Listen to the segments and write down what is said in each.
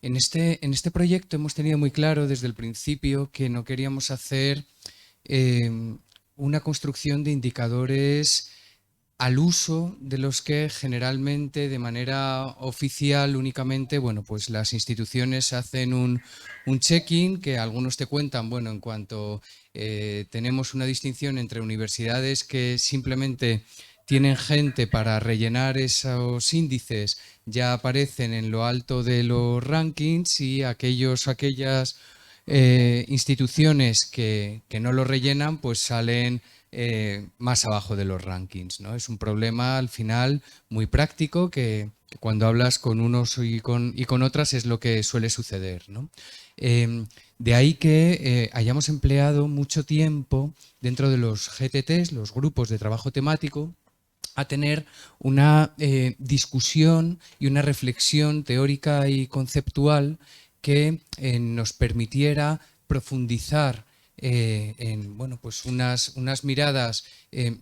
En este proyecto hemos tenido muy claro desde el principio que no queríamos hacer eh, una construcción de indicadores al uso de los que generalmente de manera oficial únicamente, bueno, pues las instituciones hacen un check-in que algunos te cuentan, bueno, en cuanto tenemos una distinción entre universidades que simplemente tienen gente para rellenar esos índices, ya aparecen en lo alto de los rankings y aquellas instituciones que no lo rellenan, pues salen más abajo de los rankings, ¿no? Es un problema al final muy práctico que cuando hablas con unos y con otras es lo que suele suceder, ¿no? De ahí que hayamos empleado mucho tiempo dentro de los GTTs, los grupos de trabajo temático, a tener una discusión y una reflexión teórica y conceptual que nos permitiera profundizar en bueno, pues unas miradas,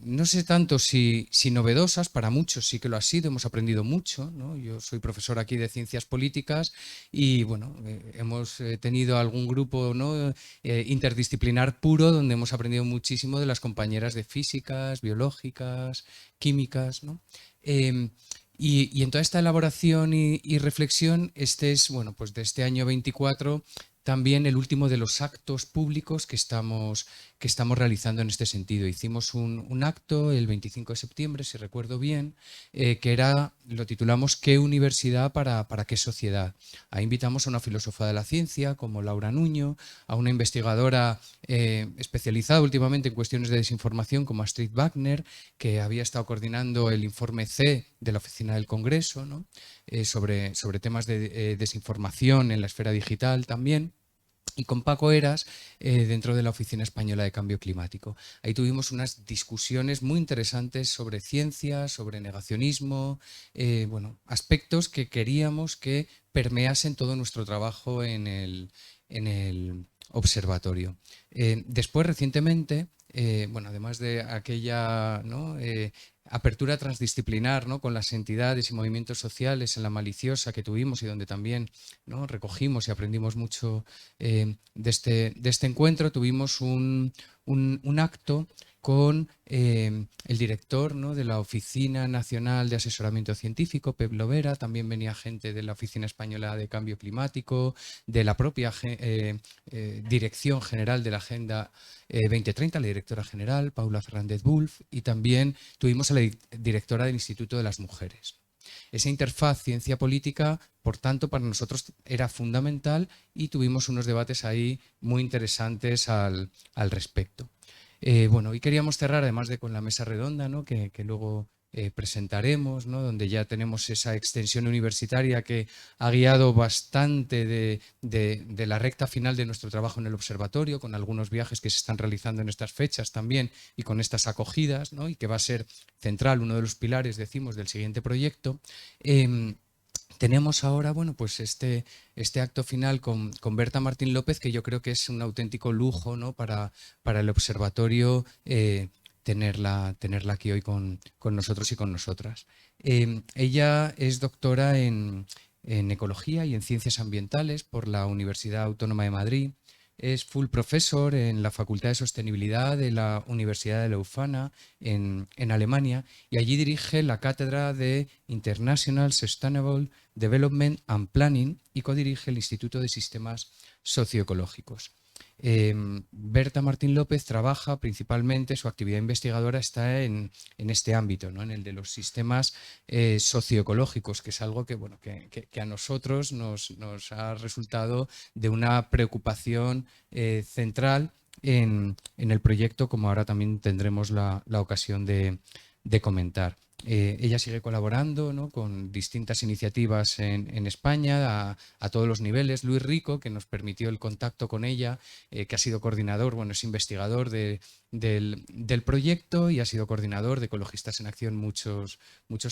no sé tanto si novedosas, para muchos sí que lo ha sido, hemos aprendido mucho, ¿no? Yo soy profesor aquí de ciencias políticas y bueno, hemos tenido algún grupo, ¿no? Interdisciplinar puro donde hemos aprendido muchísimo de las compañeras de físicas, biológicas, químicas, ¿no? Eh, y en toda esta elaboración y reflexión, este es, bueno, pues de este año 24, también el último de los actos públicos que estamos realizando en este sentido. Hicimos un acto el 25 de septiembre, si recuerdo bien, que era, lo titulamos ¿Qué universidad para qué sociedad? Ahí invitamos a una filósofa de la ciencia como Laura Nuño, a una investigadora especializada últimamente en cuestiones de desinformación como Astrid Wagner, que había estado coordinando el informe C de la Oficina del Congreso, ¿no? Sobre temas de desinformación en la esfera digital también. Y con Paco Eras, dentro de la Oficina Española de Cambio Climático. Ahí tuvimos unas discusiones muy interesantes sobre ciencia, sobre negacionismo, bueno, aspectos que queríamos que permeasen todo nuestro trabajo en el observatorio. Después, recientemente, bueno, además de aquella, ¿no? Apertura transdisciplinar, ¿no? Con las entidades y movimientos sociales en la Maliciosa que tuvimos y donde también, ¿no? Recogimos y aprendimos mucho de este encuentro, tuvimos un acto con el director, ¿no? De la Oficina Nacional de Asesoramiento Científico, Pep Lovera. También venía gente de la Oficina Española de Cambio Climático, de la propia Dirección General de la Agenda 2030, la directora general, Paula Fernández Bulf, y también tuvimos a la directora del Instituto de las Mujeres. Esa interfaz ciencia-política, por tanto, para nosotros era fundamental y tuvimos unos debates ahí muy interesantes al respecto. Bueno, hoy queríamos cerrar, además de con la mesa redonda, ¿no? Que luego presentaremos, ¿no? Donde ya tenemos esa extensión universitaria que ha guiado bastante de la recta final de nuestro trabajo en el observatorio, con algunos viajes que se están realizando en estas fechas también y con estas acogidas, ¿no? Y que va a ser central, uno de los pilares, decimos, del siguiente proyecto. Tenemos ahora, bueno, pues este acto final con Berta Martín López, que yo creo que es un auténtico lujo, ¿no? Para el observatorio tenerla aquí hoy con nosotros y con nosotras. Ella es doctora en ecología y en ciencias ambientales por la Universidad Autónoma de Madrid. Es full professor en la Facultad de Sostenibilidad de la Universidad de Leuphana en Alemania y allí dirige la cátedra de International Sustainable Development and Planning y codirige el Instituto de Sistemas Socioecológicos. Berta Martín López trabaja principalmente, su actividad investigadora está en este ámbito, ¿no? En el de los sistemas socioecológicos, que es algo que, bueno, que a nosotros nos ha resultado de una preocupación central en el proyecto, como ahora también tendremos la ocasión de comentar. Ella sigue colaborando, ¿no? Con distintas iniciativas en España a todos los niveles. Luis Rico, que nos permitió el contacto con ella, que ha sido coordinador, bueno, es investigador del proyecto y ha sido coordinador de Ecologistas en Acción muchos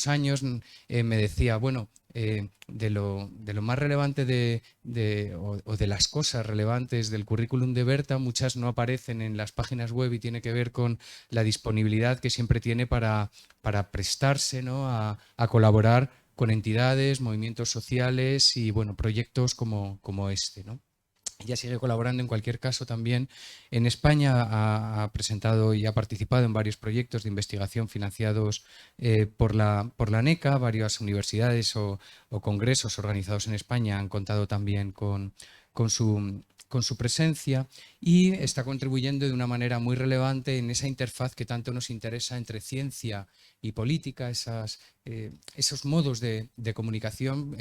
años. Me decía, bueno, de lo más relevante o de las cosas relevantes del currículum de Berta, muchas no aparecen en las páginas web y tiene que ver con la disponibilidad que siempre tiene para prestarse, ¿no? a colaborar con entidades, movimientos sociales y bueno, proyectos como este, ¿no? Ella sigue colaborando en cualquier caso también. En España ha presentado y ha participado en varios proyectos de investigación financiados por la NECA. Varias universidades o congresos organizados en España han contado también con su presencia y está contribuyendo de una manera muy relevante en esa interfaz que tanto nos interesa entre ciencia y política, esos modos de comunicación,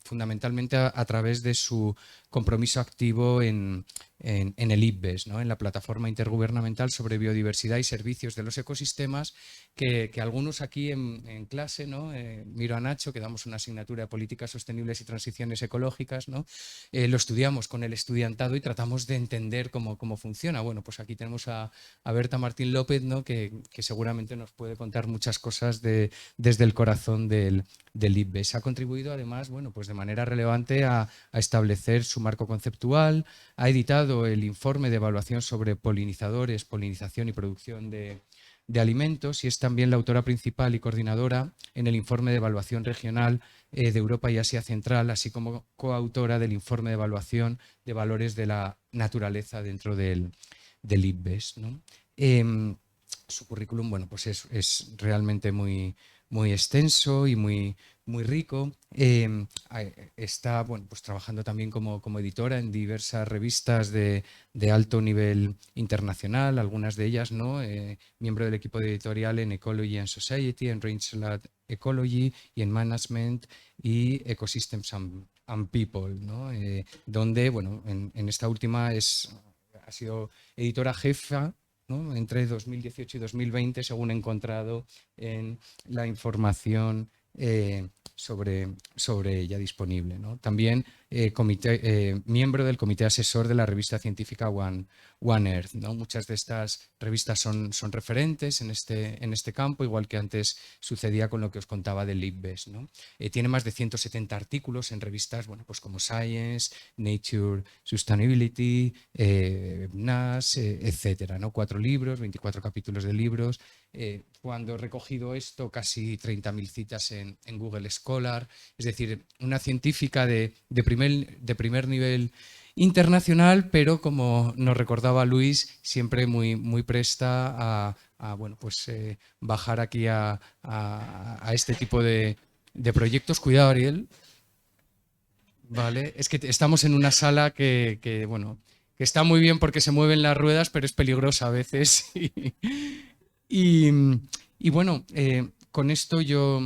fundamentalmente a través de su compromiso activo en el IPBES, ¿no? En la Plataforma Intergubernamental sobre Biodiversidad y Servicios de los Ecosistemas, que algunos aquí en clase, ¿no? Miro a Nacho, que damos una asignatura de Políticas Sostenibles y Transiciones Ecológicas, ¿no? Lo estudiamos con el estudiantado y tratamos de entender cómo funciona. Bueno, pues aquí tenemos a Berta Martín López, ¿no? que seguramente nos puede contar muchas cosas desde el corazón del IPBES. Ha contribuido además, bueno, pues de manera relevante a establecer su marco conceptual, ha editado el informe de evaluación sobre polinizadores, polinización y producción de alimentos y es también la autora principal y coordinadora en el informe de evaluación regional de Europa y Asia Central, así como coautora del informe de evaluación de valores de la naturaleza dentro del IPBES, ¿no? Su currículum, bueno, pues es realmente muy extenso y muy rico. Está, bueno, pues trabajando también como editora en diversas revistas de alto nivel internacional, algunas de ellas, ¿no? Miembro del equipo editorial en Ecology and Society, en Rangeland Ecology y en Management y Ecosystems and People, ¿no? Donde, bueno, en esta última ha sido editora jefa, ¿no? Entre 2018 y 2020, según he encontrado en la información sobre ella disponible, ¿no? También miembro del comité asesor de la revista científica One Earth, ¿no? Muchas de estas revistas son referentes en este campo, igual que antes sucedía con lo que os contaba del IPBES, ¿no? Tiene más de 170 artículos en revistas, bueno, pues como Science, Nature Sustainability, NAS, etcétera, ¿no? 4 libros, 24 capítulos de libros. Cuando he recogido esto, casi 30.000 citas en Google Scholar, es decir, una científica de primer nivel internacional, pero como nos recordaba Luis, siempre muy presta bueno, pues, bajar aquí a este tipo de proyectos. Cuidado, Ariel. Vale, es que estamos en una sala bueno, que está muy bien porque se mueven las ruedas, pero es peligrosa a veces. Y, y bueno, con esto yo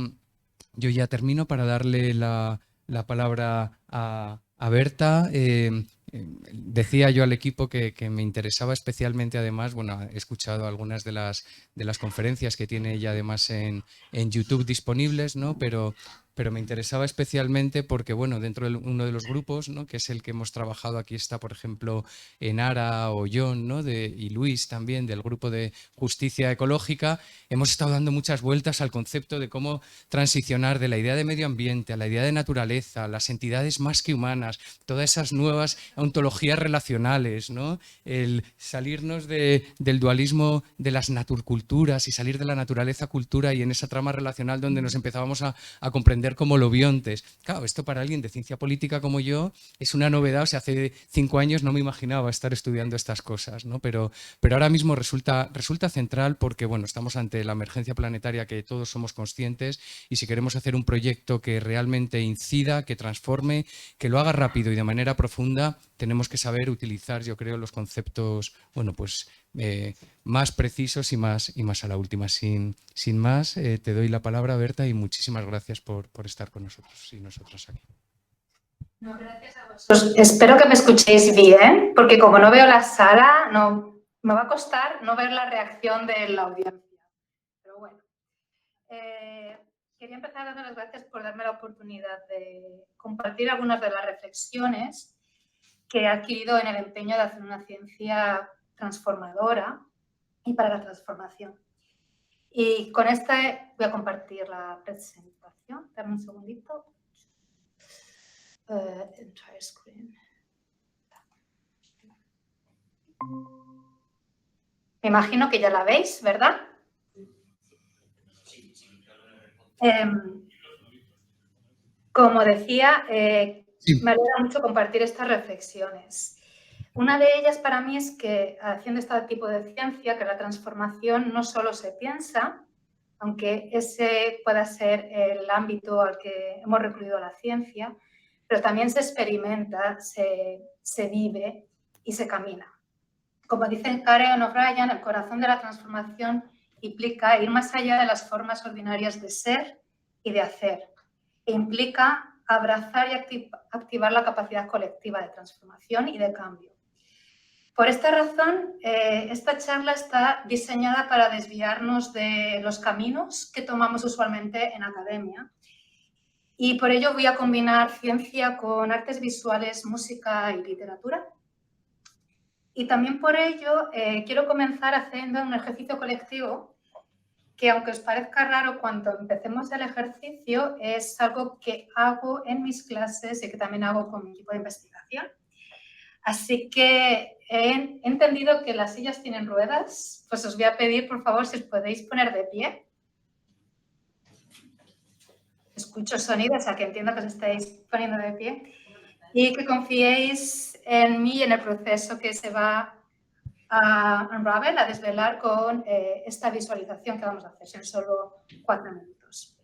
ya termino para darle la palabra a Berta. Decía yo al equipo que me interesaba especialmente, además, bueno, he escuchado algunas de las conferencias que tiene ella además en YouTube disponibles, ¿no? Pero me interesaba especialmente porque, bueno, dentro de uno de los grupos, ¿no? Que es el que hemos trabajado, aquí está, por ejemplo, Enara o John, ¿no? Y Luis también, del grupo de Justicia Ecológica, hemos estado dando muchas vueltas al concepto de cómo transicionar de la idea de medio ambiente a la idea de naturaleza, las entidades más que humanas, todas esas nuevas ontologías relacionales, ¿no? El salirnos del dualismo de las naturculturas y salir de la naturaleza-cultura y en esa trama relacional donde nos empezábamos a comprender como lobiontes. Claro, esto para alguien de ciencia política como yo es una novedad, o sea, hace 5 años no me imaginaba estar estudiando estas cosas, ¿no? Pero ahora mismo resulta central porque, bueno, estamos ante la emergencia planetaria que todos somos conscientes y si queremos hacer un proyecto que realmente incida, que transforme, que lo haga rápido y de manera profunda, tenemos que saber utilizar, yo creo, los conceptos, bueno, pues más precisos y más a la última. Sin más, te doy la palabra, Berta, y muchísimas gracias por estar con nosotros y nosotras aquí. No, gracias a vosotros. Espero que me escuchéis bien, porque como no veo la sala, no, me va a costar no ver la reacción de la audiencia. Pero bueno, quería empezar dando las gracias por darme la oportunidad de compartir algunas de las reflexiones que he adquirido en el empeño de hacer una ciencia transformadora y para la transformación. Y con esta voy a compartir la presentación. Dame un segundito. Entire screen. Me imagino que ya la veis, ¿verdad? Como decía, Sí. me alegra mucho compartir estas reflexiones. Una de ellas para mí es que haciendo este tipo de ciencia, que la transformación no solo se piensa, aunque ese pueda ser el ámbito al que hemos recurrido a la ciencia, pero también se experimenta, se vive y se camina. Como dice Karen O'Brien, el corazón de la transformación implica ir más allá de las formas ordinarias de ser y de hacer, e implica abrazar y activar la capacidad colectiva de transformación y de cambio. Por esta razón, esta charla está diseñada para desviarnos de los caminos que tomamos usualmente en academia, y por ello voy a combinar ciencia con artes visuales, música y literatura. Y también por ello quiero comenzar haciendo un ejercicio colectivo que, aunque os parezca raro cuando empecemos el ejercicio, es algo que hago en mis clases y que también hago con mi equipo de investigación. Así que he entendido que las sillas tienen ruedas, pues os voy a pedir, por favor, si os podéis poner de pie. Escucho sonidos, o sea que entiendo que os estáis poniendo de pie. Y que confiéis en mí y en el proceso que se va a unravel, a desvelar con esta visualización que vamos a hacer en solo 4 minutos.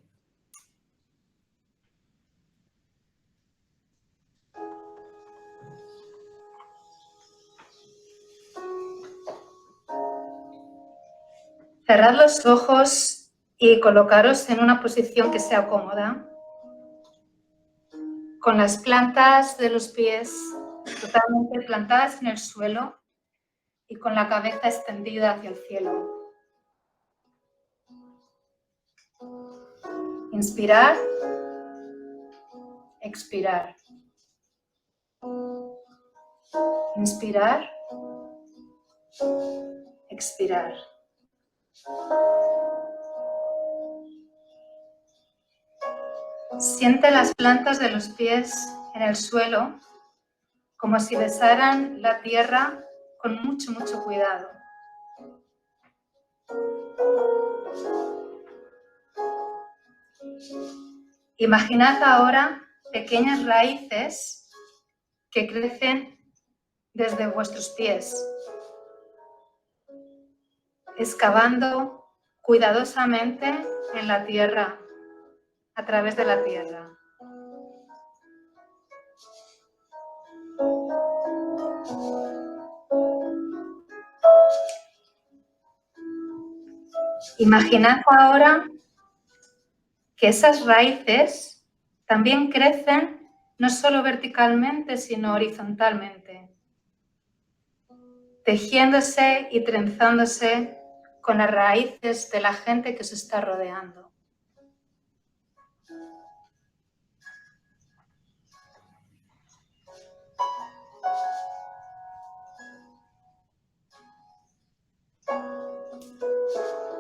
Cerrad los ojos y colocaros en una posición que sea cómoda, con las plantas de los pies totalmente plantadas en el suelo y con la cabeza extendida hacia el cielo. Inspirar, expirar. Inspirar, expirar. Siente las plantas de los pies en el suelo como si besaran la tierra con mucho, mucho cuidado. Imaginad ahora pequeñas raíces que crecen desde vuestros pies, excavando cuidadosamente en la tierra, a través de la tierra. Imaginad ahora que esas raíces también crecen no solo verticalmente, sino horizontalmente, tejiéndose y trenzándose con las raíces de la gente que os está rodeando.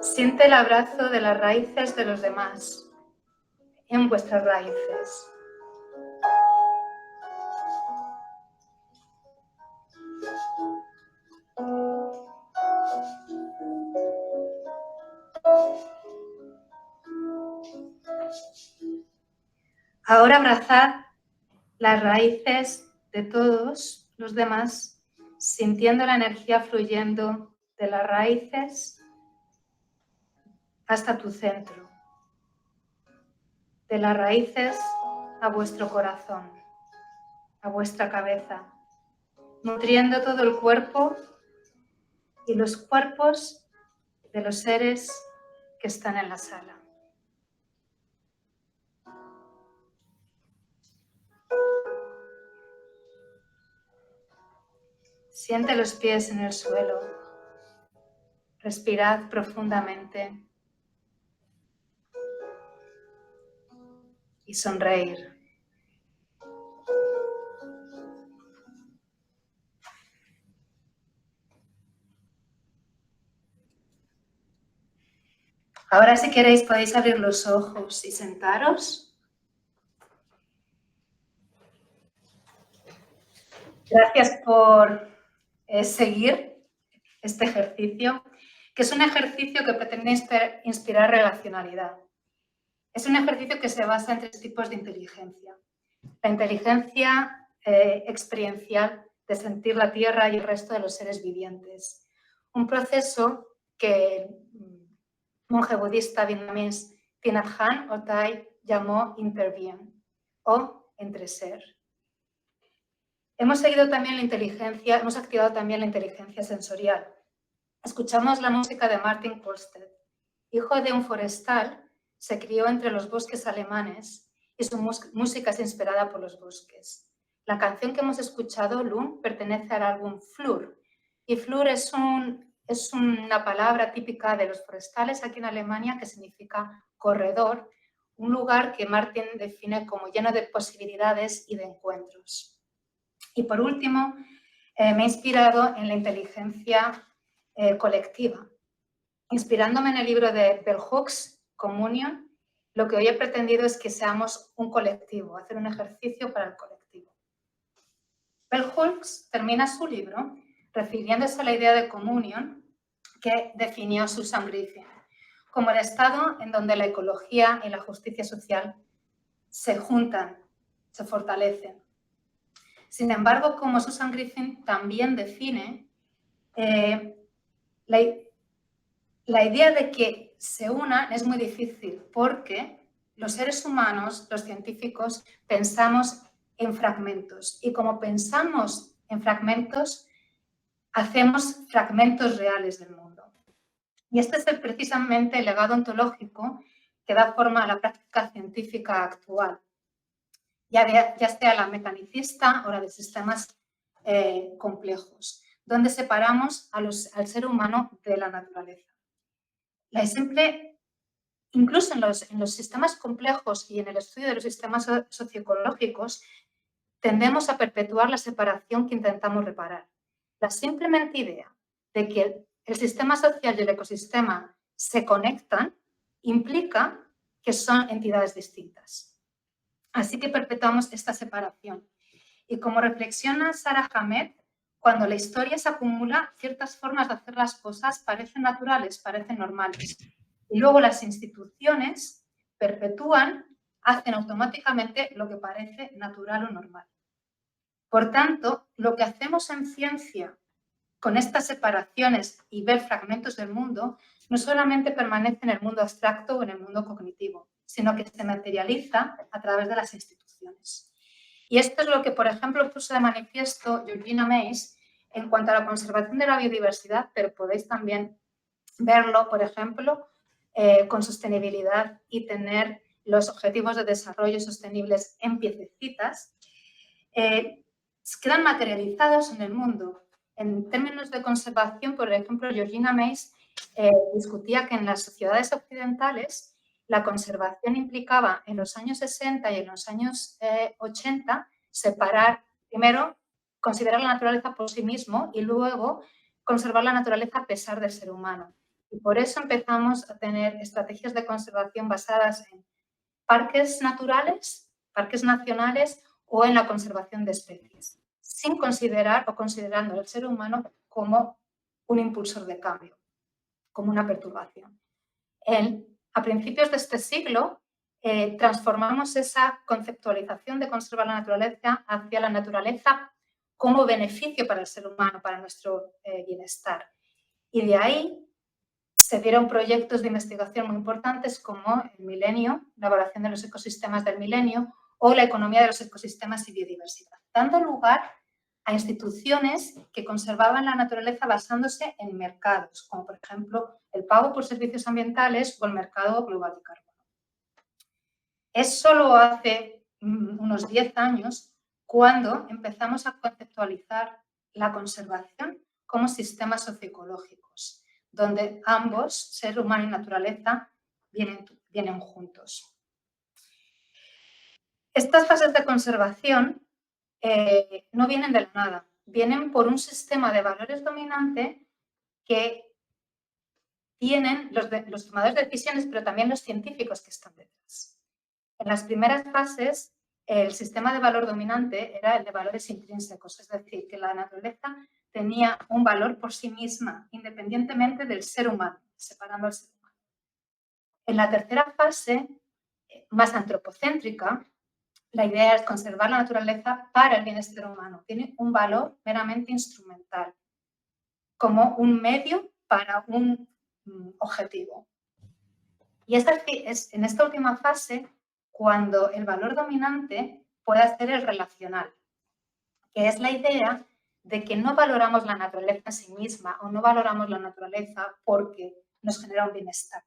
Siente el abrazo de las raíces de los demás en vuestras raíces. Ahora abrazad las raíces de todos los demás, sintiendo la energía fluyendo de las raíces hasta tu centro, de las raíces a vuestro corazón, a vuestra cabeza, nutriendo todo el cuerpo y los cuerpos de los seres que están en la sala. Siente los pies en el suelo. Respirad profundamente y sonreír. Ahora, si queréis, podéis abrir los ojos y sentaros. Gracias por seguir este ejercicio, que es un ejercicio que pretende inspirar relacionalidad. Es un ejercicio que se basa en 3 tipos de inteligencia. La inteligencia experiencial de sentir la Tierra y el resto de los seres vivientes. Un proceso que el monje budista vietnamés Thich Nhat Hanh o Thay llamó intervien o entreser. Hemos activado también la inteligencia sensorial. Escuchamos la música de Martin Kohlstedt. Hijo de un forestal, se crió entre los bosques alemanes y su música es inspirada por los bosques. La canción que hemos escuchado, Lund, pertenece al álbum Flur. Y Flur es una palabra típica de los forestales aquí en Alemania que significa corredor, un lugar que Martin define como lleno de posibilidades y de encuentros. Y por último, me he inspirado en la inteligencia colectiva. Inspirándome en el libro de Bell Hooks, Communion, lo que hoy he pretendido es que seamos un colectivo, hacer un ejercicio para el colectivo. Bell Hooks termina su libro refiriéndose a la idea de communion que definió Susan Griffin, como el estado en donde la ecología y la justicia social se juntan, se fortalecen. Sin embargo, como Susan Griffin también define la idea de que se unan es muy difícil porque los seres humanos, los científicos, pensamos en fragmentos y como pensamos en fragmentos, hacemos fragmentos reales del mundo. Y este es precisamente el legado ontológico que da forma a la práctica científica actual, ya sea la mecanicista o la de sistemas complejos, donde separamos al ser humano de la naturaleza. Incluso en los sistemas complejos y en el estudio de los sistemas socioecológicos, tendemos a perpetuar la separación que intentamos reparar. La simplemente idea de que el sistema social y el ecosistema se conectan implica que son entidades distintas. Así que perpetuamos esta separación. Y como reflexiona Sarah Hamed, cuando la historia se acumula, ciertas formas de hacer las cosas parecen naturales, parecen normales. Y luego las instituciones perpetúan, hacen automáticamente lo que parece natural o normal. Por tanto, lo que hacemos en ciencia con estas separaciones y ver fragmentos del mundo no solamente permanece en el mundo abstracto o en el mundo cognitivo, sino que se materializa a través de las instituciones. Y esto es lo que, por ejemplo, puso de manifiesto Georgina Mays en cuanto a la conservación de la biodiversidad, pero podéis también verlo, por ejemplo, con sostenibilidad y tener los objetivos de desarrollo sostenibles en piececitas, quedan materializados en el mundo. En términos de conservación, por ejemplo, Georgina Mays discutía que en las sociedades occidentales la conservación implicaba en los años 60 y en los años 80 separar, primero, considerar la naturaleza por sí mismo y luego conservar la naturaleza a pesar del ser humano. Y por eso empezamos a tener estrategias de conservación basadas en parques naturales, parques nacionales o en la conservación de especies, sin considerar o considerando al ser humano como un impulsor de cambio, como una perturbación. A principios de este siglo, transformamos esa conceptualización de conservar la naturaleza hacia la naturaleza como beneficio para el ser humano, para nuestro bienestar. Y de ahí se dieron proyectos de investigación muy importantes como el milenio, la evaluación de los ecosistemas del milenio o la economía de los ecosistemas y biodiversidad, dando lugar a instituciones que conservaban la naturaleza basándose en mercados, como por ejemplo el pago por servicios ambientales o el mercado global de carbono. Es solo hace unos 10 años cuando empezamos a conceptualizar la conservación como sistemas socioecológicos, donde ambos, ser humano y naturaleza, vienen juntos. Estas fases de conservación no vienen de la nada, vienen por un sistema de valores dominante que tienen los tomadores de decisiones, pero también los científicos que están detrás. En las primeras fases, el sistema de valor dominante era el de valores intrínsecos, es decir, que la naturaleza tenía un valor por sí misma, independientemente del ser humano, separando al ser humano. En la tercera fase, más antropocéntrica, la idea es conservar la naturaleza para el bienestar humano. Tiene un valor meramente instrumental, como un medio para un objetivo. Y es en esta última fase cuando el valor dominante puede ser el relacional, que es la idea de que no valoramos la naturaleza en sí misma o no valoramos la naturaleza porque nos genera un bienestar.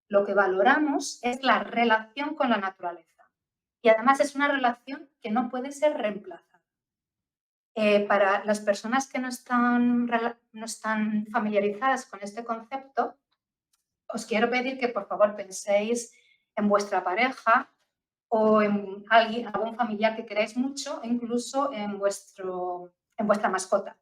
Lo que valoramos es la relación con la naturaleza. Y además es una relación que no puede ser reemplazada. Para las personas que no están familiarizadas con este concepto, os quiero pedir que por favor penséis en vuestra pareja o en algún familiar que queráis mucho, e incluso en vuestra mascota.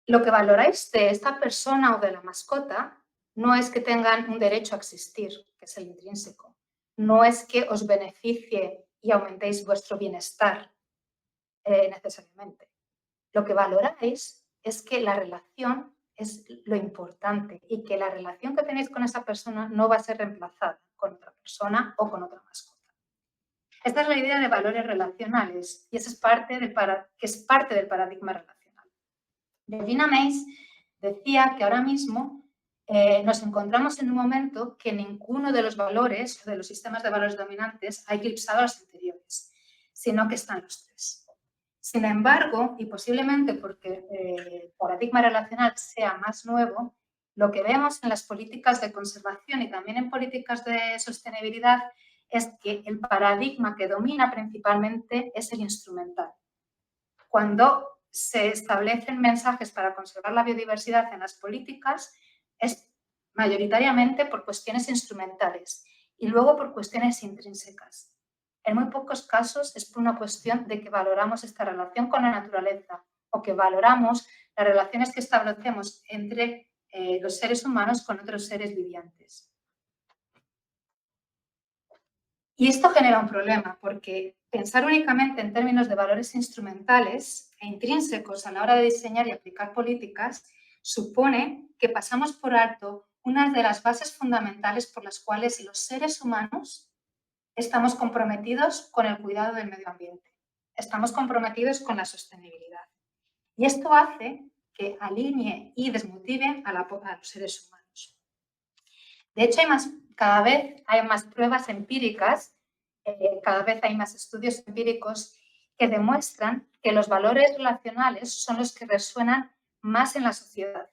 Lo que valoráis de esta persona o de la mascota no es que tengan un derecho a existir, que es el intrínseco. No es que os beneficie y aumentéis vuestro bienestar necesariamente. Lo que valoráis es que la relación es lo importante y que la relación que tenéis con esa persona no va a ser reemplazada con otra persona o con otra mascota. Esta es la idea de valores relacionales y esa es parte del paradigma relacional. Regina Meis decía que ahora mismo nos encontramos en un momento que ninguno de los valores o de los sistemas de valores dominantes ha eclipsado a los anteriores, sino que están los tres. Sin embargo, y posiblemente porque el paradigma relacional sea más nuevo, lo que vemos en las políticas de conservación y también en políticas de sostenibilidad es que el paradigma que domina principalmente es el instrumental. Cuando se establecen mensajes para conservar la biodiversidad en las políticas, es mayoritariamente por cuestiones instrumentales y luego por cuestiones intrínsecas. En muy pocos casos es por una cuestión de que valoramos esta relación con la naturaleza o que valoramos las relaciones que establecemos entre los seres humanos con otros seres vivientes. Y esto genera un problema porque pensar únicamente en términos de valores instrumentales e intrínsecos a la hora de diseñar y aplicar políticas supone que pasamos por alto una de las bases fundamentales por las cuales los seres humanos estamos comprometidos con el cuidado del medio ambiente, estamos comprometidos con la sostenibilidad. Y esto hace que alinee y desmotive a los seres humanos. De hecho, cada vez hay más pruebas empíricas, cada vez hay más estudios empíricos que demuestran que los valores relacionales son los que resuenan más en la sociedad.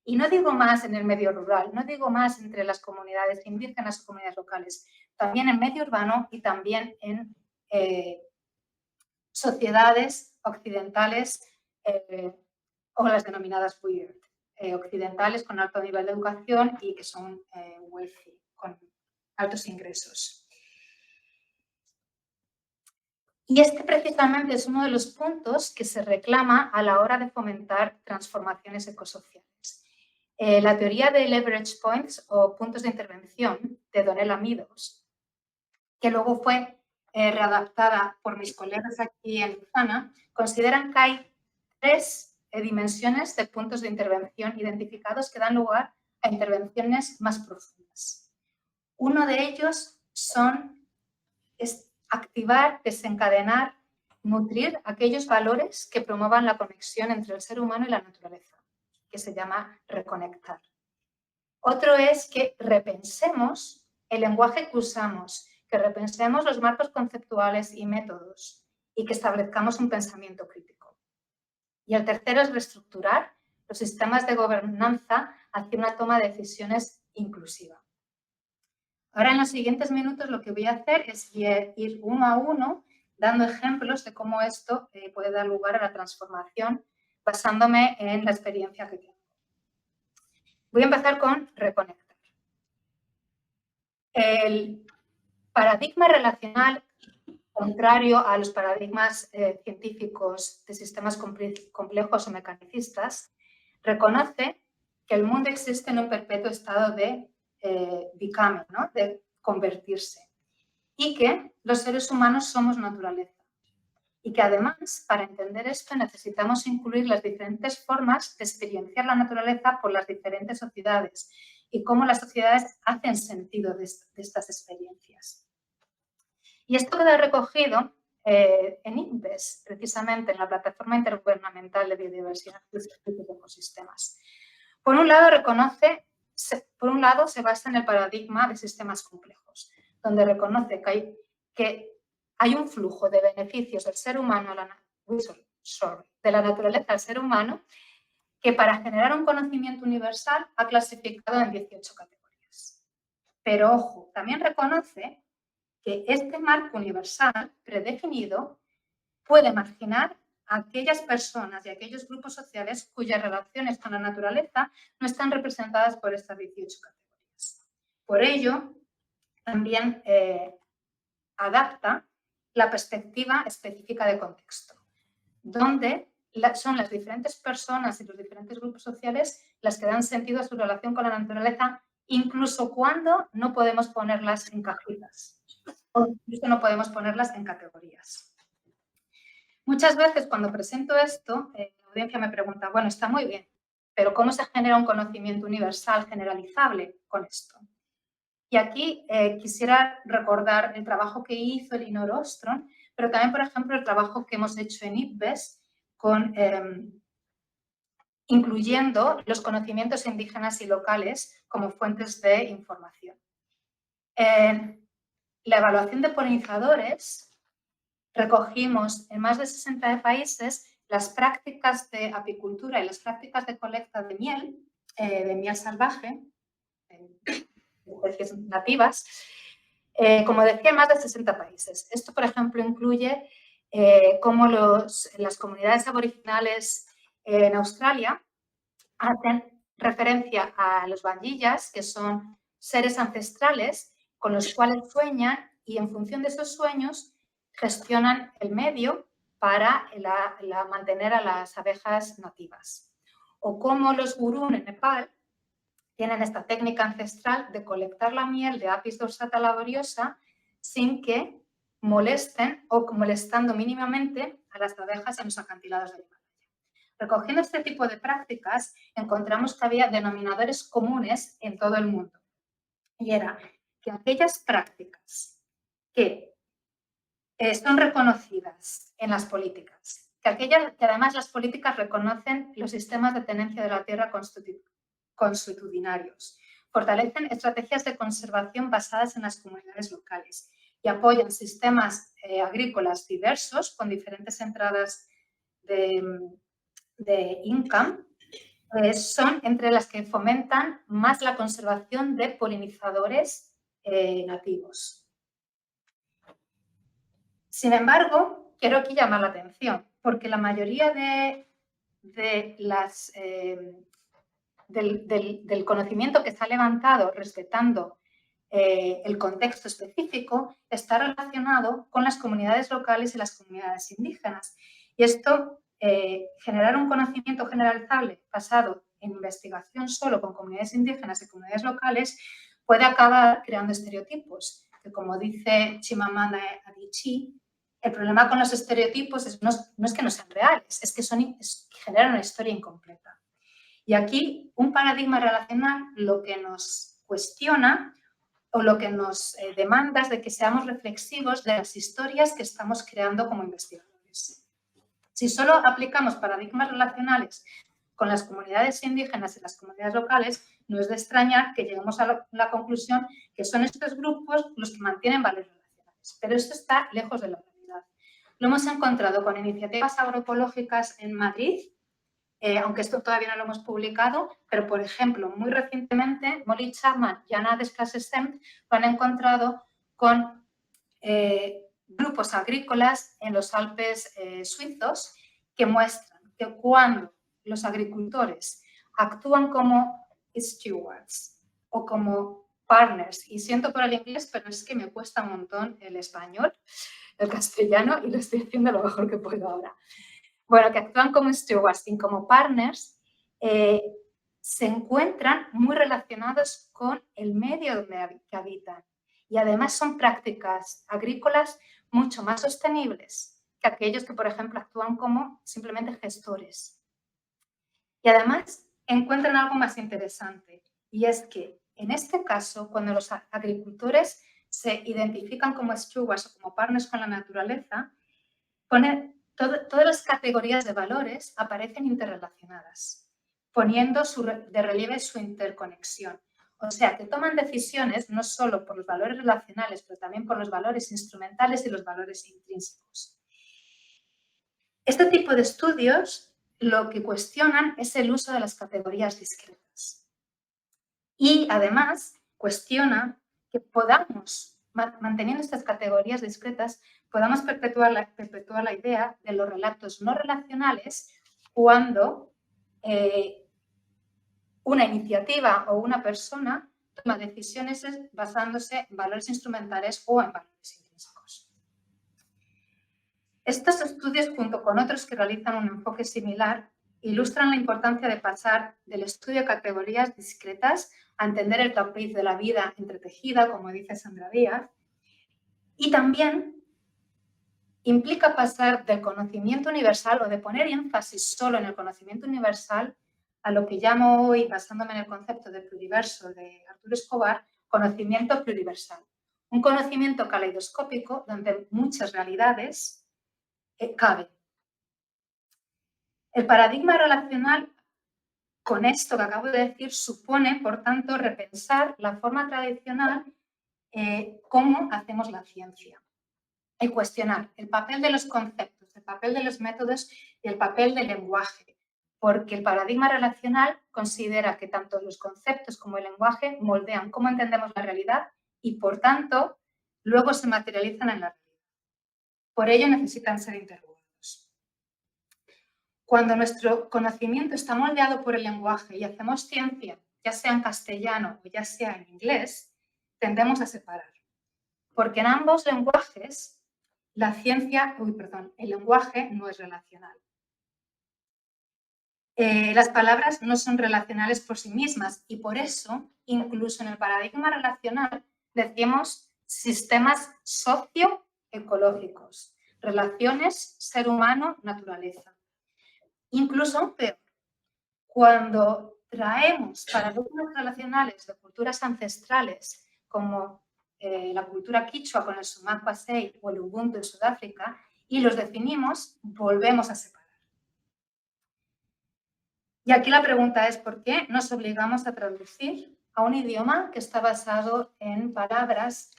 Y no digo más en el medio rural, no digo más entre las comunidades indígenas o comunidades locales, también en medio urbano y también en sociedades occidentales o las denominadas weird, occidentales con alto nivel de educación y que son wealthy, con altos ingresos. Y este precisamente es uno de los puntos que se reclama a la hora de fomentar transformaciones ecosociales. La teoría de leverage points o puntos de intervención de Donella Meadows, que luego fue readaptada por mis colegas aquí en Luzana, consideran que hay tres dimensiones de puntos de intervención identificados que dan lugar a intervenciones más profundas. Uno de ellos es activar, desencadenar, nutrir aquellos valores que promuevan la conexión entre el ser humano y la naturaleza, que se llama reconectar. Otro es que repensemos el lenguaje que usamos, que repensemos los marcos conceptuales y métodos y que establezcamos un pensamiento crítico. Y el tercero es reestructurar los sistemas de gobernanza hacia una toma de decisiones inclusiva. Ahora, en los siguientes minutos, lo que voy a hacer es ir uno a uno dando ejemplos de cómo esto puede dar lugar a la transformación basándome en la experiencia que tengo. Voy a empezar con reconectar. El paradigma relacional, contrario a los paradigmas científicos de sistemas complejos o mecanicistas, reconoce que el mundo existe en un perpetuo estado de becoming, ¿no? De convertirse, y que los seres humanos somos naturaleza. Y que además, para entender esto, necesitamos incluir las diferentes formas de experienciar la naturaleza por las diferentes sociedades y cómo las sociedades hacen sentido de estas experiencias. Y esto queda recogido en INPES, precisamente en la Plataforma Intergubernamental de Biodiversidad y Servicios de Ecosistemas. Por un lado, se basa en el paradigma de sistemas complejos, donde reconoce que hay un flujo de beneficios del ser humano de la naturaleza al ser humano, que para generar un conocimiento universal ha clasificado en 18 categorías. Pero, ojo, también reconoce que este marco universal predefinido puede marginar a aquellas personas y a aquellos grupos sociales cuyas relaciones con la naturaleza no están representadas por estas 18 categorías. Por ello, también adapta la perspectiva específica de contexto, donde son las diferentes personas y los diferentes grupos sociales las que dan sentido a su relación con la naturaleza, incluso cuando no podemos ponerlas en cajitas o incluso no podemos ponerlas en categorías. Muchas veces cuando presento esto, la audiencia me pregunta, bueno, está muy bien, pero ¿cómo se genera un conocimiento universal generalizable con esto? Y aquí quisiera recordar el trabajo que hizo Elinor Ostrom, pero también, por ejemplo, el trabajo que hemos hecho en IPBES incluyendo los conocimientos indígenas y locales como fuentes de información. En la evaluación de polinizadores recogimos en más de 60 países las prácticas de apicultura y las prácticas de colecta de miel salvaje, especies nativas, como decía, en más de 60 países. Esto, por ejemplo, incluye cómo las comunidades aboriginales en Australia hacen referencia a los bandillas, que son seres ancestrales con los cuales sueñan y en función de esos sueños gestionan el medio para mantener a las abejas nativas. O cómo los gurún en Nepal tienen esta técnica ancestral de colectar la miel de Apis dorsata laboriosa sin que molesten o molestando mínimamente a las abejas en los acantilados del Himalaya. Recogiendo este tipo de prácticas, encontramos que había denominadores comunes en todo el mundo. Y era que aquellas prácticas que son reconocidas en las políticas, que además las políticas reconocen los sistemas de tenencia de la tierra consuetudinarios, fortalecen estrategias de conservación basadas en las comunidades locales y apoyan sistemas agrícolas diversos con diferentes entradas de income, son entre las que fomentan más la conservación de polinizadores nativos. Sin embargo, quiero aquí llamar la atención, porque la mayoría del conocimiento que está levantado respetando el contexto específico está relacionado con las comunidades locales y las comunidades indígenas. Y esto, generar un conocimiento generalizable basado en investigación solo con comunidades indígenas y comunidades locales puede acabar creando estereotipos, que como dice Chimamanda Adichie, el problema con los estereotipos no es que no sean reales, es que generan una historia incompleta. Y aquí un paradigma relacional lo que nos cuestiona o lo que nos demanda es de que seamos reflexivos de las historias que estamos creando como investigadores. Si solo aplicamos paradigmas relacionales con las comunidades indígenas y las comunidades locales, no es de extrañar que lleguemos a la conclusión que son estos grupos los que mantienen valores relacionales. Pero esto está lejos de la realidad. Lo hemos encontrado con iniciativas agroecológicas en Madrid, aunque esto todavía no lo hemos publicado, pero, por ejemplo, muy recientemente, Molly Chapman y Anna Desclasses-Semt lo han encontrado con grupos agrícolas en los Alpes suizos que muestran que cuando los agricultores actúan como stewards o como partners, y siento por el inglés, pero es que me cuesta un montón el español, el castellano, y lo estoy haciendo lo mejor que puedo ahora. Bueno, que actúan como stewards y como partners, se encuentran muy relacionados con el medio donde habitan. Y además son prácticas agrícolas mucho más sostenibles que aquellos que, por ejemplo, actúan como simplemente gestores. Y además encuentran algo más interesante, y es que en este caso, cuando los agricultores se identifican como stewards o como partners con la naturaleza, todas las categorías de valores aparecen interrelacionadas, poniendo de relieve su interconexión. O sea, que toman decisiones no solo por los valores relacionales, pero también por los valores instrumentales y los valores intrínsecos. Este tipo de estudios lo que cuestionan es el uso de las categorías discretas. Y además cuestiona que podamos, manteniendo estas categorías discretas, podamos perpetuar la idea de los relatos no relacionales cuando una iniciativa o una persona toma decisiones basándose en valores instrumentales o en valores intrínsecos. Estos estudios, junto con otros que realizan un enfoque similar, ilustran la importancia de pasar del estudio de categorías discretas a entender el tapiz de la vida entretejida, como dice Sandra Díaz, y también implica pasar del conocimiento universal o de poner énfasis solo en el conocimiento universal a lo que llamo hoy, basándome en el concepto de pluriverso de Arturo Escobar, conocimiento pluriversal. Un conocimiento caleidoscópico donde muchas realidades caben. El paradigma relacional, con esto que acabo de decir, supone, por tanto, repensar la forma tradicional cómo hacemos la ciencia y cuestionar el papel de los conceptos, el papel de los métodos y el papel del lenguaje, porque el paradigma relacional considera que tanto los conceptos como el lenguaje moldean cómo entendemos la realidad y, por tanto, luego se materializan en la realidad. Por ello necesitan ser interrogados. Cuando nuestro conocimiento está moldeado por el lenguaje y hacemos ciencia, ya sea en castellano o ya sea en inglés, tendemos a separar. Porque en ambos lenguajes, el lenguaje no es relacional. Las palabras no son relacionales por sí mismas y por eso, incluso en el paradigma relacional, decimos sistemas socioecológicos, relaciones ser humano-naturaleza. Incluso peor, cuando traemos paradigmas relacionales de culturas ancestrales como la cultura quichua con el Sumak Pasay o el Ubuntu en Sudáfrica y los definimos, volvemos a separar. Y aquí la pregunta es ¿por qué nos obligamos a traducir a un idioma que está basado en palabras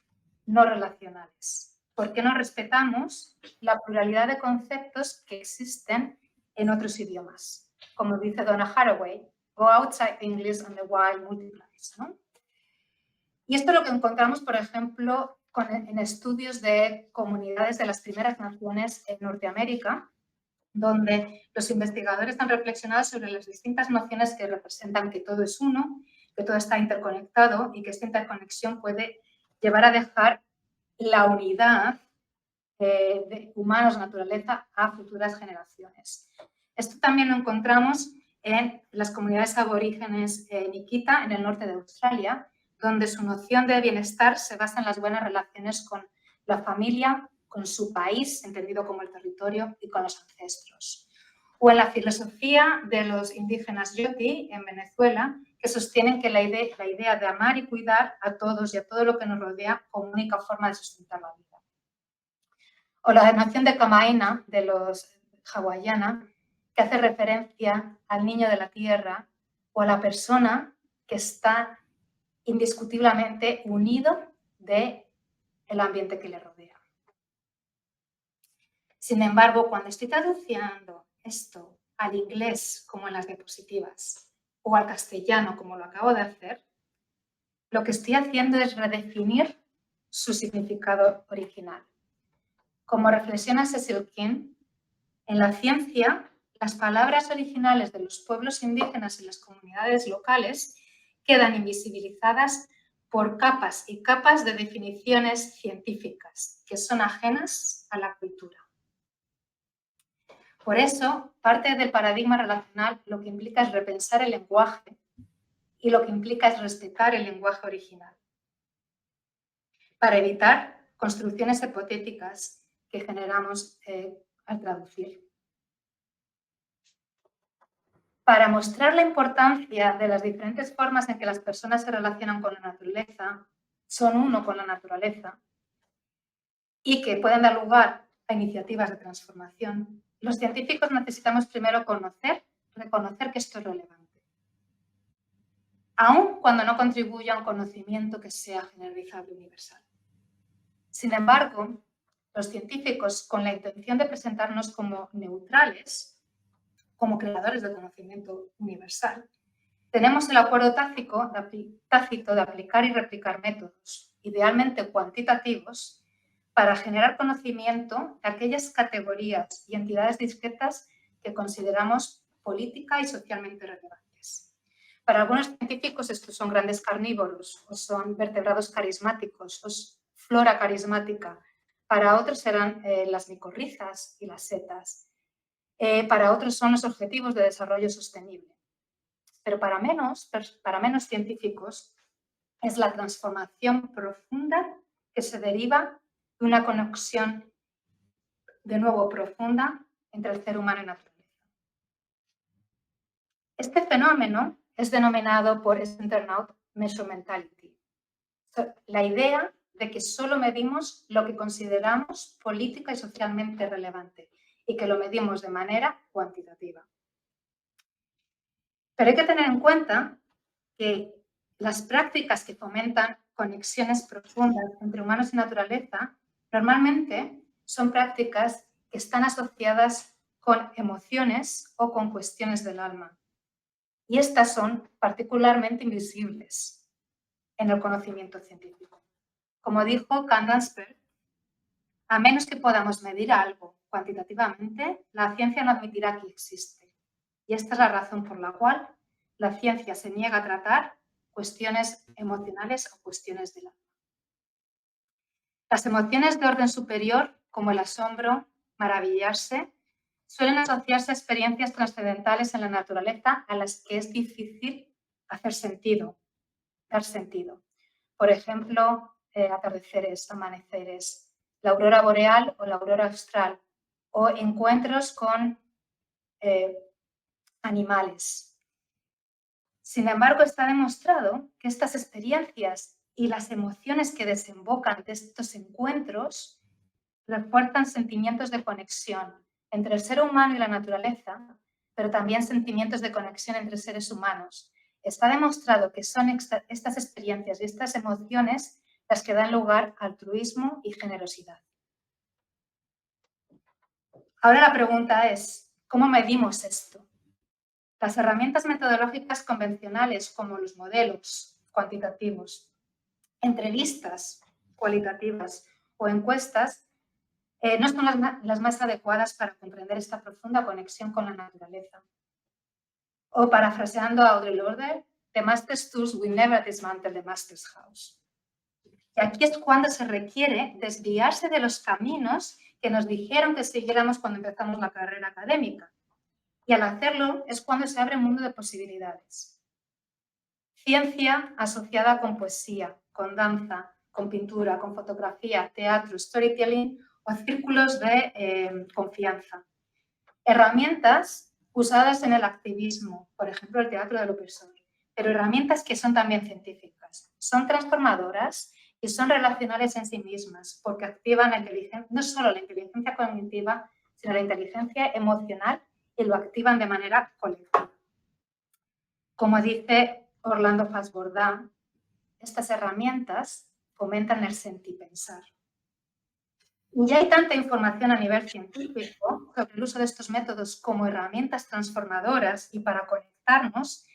no relacionales? ¿Por qué no respetamos la pluralidad de conceptos que existen en otros idiomas? Como dice Donna Haraway, go outside English and the wild multiplies, ¿no? Y esto es lo que encontramos, por ejemplo, en estudios de comunidades de las primeras naciones en Norteamérica, donde los investigadores han reflexionado sobre las distintas nociones que representan que todo es uno, que todo está interconectado y que esta interconexión puede llevar a dejar la unidad de humanos-naturaleza a futuras generaciones. Esto también lo encontramos en las comunidades aborígenes Nikita, en el norte de Australia, donde su noción de bienestar se basa en las buenas relaciones con la familia, con su país, entendido como el territorio, y con los ancestros. O en la filosofía de los indígenas Yoti, en Venezuela, que sostienen que la idea de amar y cuidar a todos y a todo lo que nos rodea como única forma de sustentar la vida. O la nación de Camaina, de los hawaiana, que hace referencia al niño de la tierra o a la persona que está indiscutiblemente unido del ambiente que le rodea. Sin embargo, cuando estoy traduciendo esto al inglés, como en las diapositivas, o al castellano, como lo acabo de hacer, lo que estoy haciendo es redefinir su significado original. Como reflexiona Cecil King, en la ciencia, las palabras originales de los pueblos indígenas y las comunidades locales quedan invisibilizadas por capas y capas de definiciones científicas que son ajenas a la cultura. Por eso, parte del paradigma relacional lo que implica es repensar el lenguaje y lo que implica es respetar el lenguaje original para evitar construcciones hipotéticas que generamos al traducir. para mostrar la importancia de las diferentes formas en que las personas se relacionan con la naturaleza, son uno con la naturaleza, y que pueden dar lugar a iniciativas de transformación, los científicos necesitamos primero reconocer que esto es relevante, aun cuando no contribuya a un conocimiento que sea generalizable universal. Sin embargo, los científicos, con la intención de presentarnos como neutrales, como creadores de conocimiento universal, tenemos el acuerdo tácito de aplicar y replicar métodos, idealmente cuantitativos, para generar conocimiento de aquellas categorías y entidades discretas que consideramos política y socialmente relevantes. Para algunos científicos estos son grandes carnívoros, o son vertebrados carismáticos, o es flora carismática. Para otros serán las micorrizas y las setas. Para otros son los objetivos de desarrollo sostenible. Pero para menos científicos es la transformación profunda que se deriva de una conexión, de nuevo, profunda entre el ser humano y la naturaleza. Este fenómeno es denominado por Centernaut mesomentality, la idea de que solo medimos lo que consideramos política y socialmente relevante y que lo medimos de manera cuantitativa. Pero hay que tener en cuenta que las prácticas que fomentan conexiones profundas entre humanos y naturaleza normalmente son prácticas que están asociadas con emociones o con cuestiones del alma. Y estas son particularmente invisibles en el conocimiento científico. Como dijo Candansberg, a menos que podamos medir algo cuantitativamente, la ciencia no admitirá que existe. Y esta es la razón por la cual la ciencia se niega a tratar cuestiones emocionales o cuestiones del alma. Las emociones de orden superior, como el asombro, maravillarse, suelen asociarse a experiencias trascendentales en la naturaleza a las que es difícil hacer sentido, dar sentido. Por ejemplo, atardeceres, amaneceres, la aurora boreal o la aurora austral, o encuentros con animales. Sin embargo, está demostrado que estas experiencias y las emociones que desembocan de estos encuentros refuerzan sentimientos de conexión entre el ser humano y la naturaleza, pero también sentimientos de conexión entre seres humanos. Está demostrado que son estas experiencias y estas emociones las que dan lugar a altruismo y generosidad. Ahora la pregunta es, ¿cómo medimos esto? Las herramientas metodológicas convencionales, como los modelos cuantitativos, entrevistas cualitativas o encuestas, no son las más adecuadas para comprender esta profunda conexión con la naturaleza. O parafraseando a Audre Lorde, the master's tools will never dismantle the master's house. Y aquí es cuando se requiere desviarse de los caminos que nos dijeron que siguiéramos cuando empezamos la carrera académica. Y al hacerlo es cuando se abre un mundo de posibilidades. Ciencia asociada con poesía, con danza, con pintura, con fotografía, teatro, storytelling o círculos de confianza. Herramientas usadas en el activismo, por ejemplo, el teatro de lo personal, pero herramientas que son también científicas. Son transformadoras y son relacionales en sí mismas, porque activan no solo la inteligencia cognitiva, sino la inteligencia emocional y lo activan de manera colectiva. Como dice Orlando Fast-Bourdin, estas herramientas fomentan el sentipensar. Y hay tanta información a nivel científico sobre el uso de estos métodos como herramientas transformadoras y para conectarnos,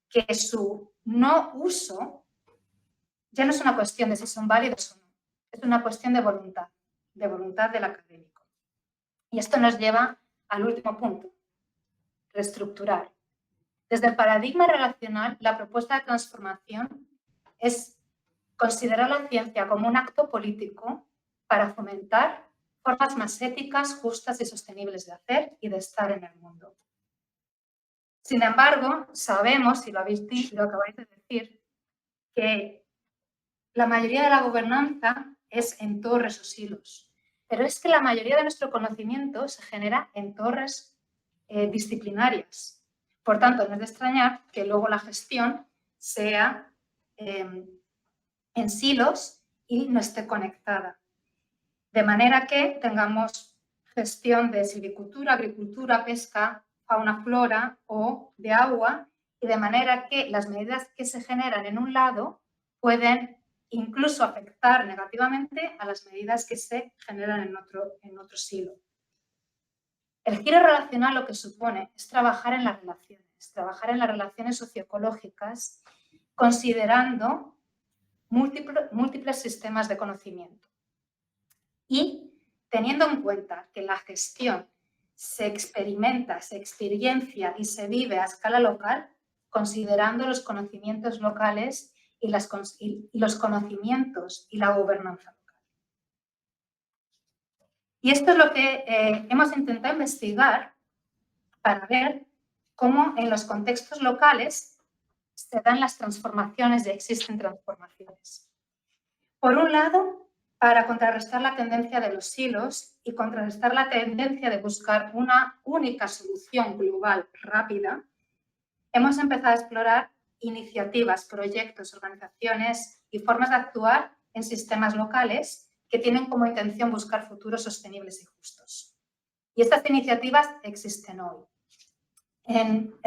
que su no uso ya no es una cuestión de si son válidos o no, es una cuestión de voluntad del académico. Y esto nos lleva al último punto, reestructurar. Desde el paradigma relacional, la propuesta de transformación es considerar la ciencia como un acto político para fomentar formas más éticas, justas y sostenibles de hacer y de estar en el mundo. Sin embargo, sabemos, y lo habéis dicho, lo acabáis de decir, que la mayoría de la gobernanza es en torres o silos, pero es que la mayoría de nuestro conocimiento se genera en torres disciplinarias. Por tanto, no es de extrañar que luego la gestión sea en silos y no esté conectada. De manera que tengamos gestión de silvicultura, agricultura, pesca, fauna, flora o de agua, y de manera que las medidas que se generan en un lado pueden incluso afectar negativamente a las medidas que se generan en otro silo. El giro relacional lo que supone es trabajar en las relaciones socioecológicas, considerando múltiples sistemas de conocimiento. Y teniendo en cuenta que la gestión se experimenta, se experiencia y se vive a escala local, considerando los conocimientos locales y los conocimientos y la gobernanza local. Y esto es lo que hemos intentado investigar para ver cómo en los contextos locales se dan las transformaciones y existen transformaciones. Por un lado, para contrarrestar la tendencia de los silos y contrarrestar la tendencia de buscar una única solución global rápida, hemos empezado a explorar iniciativas, proyectos, organizaciones y formas de actuar en sistemas locales que tienen como intención buscar futuros sostenibles y justos. Y estas iniciativas existen hoy. En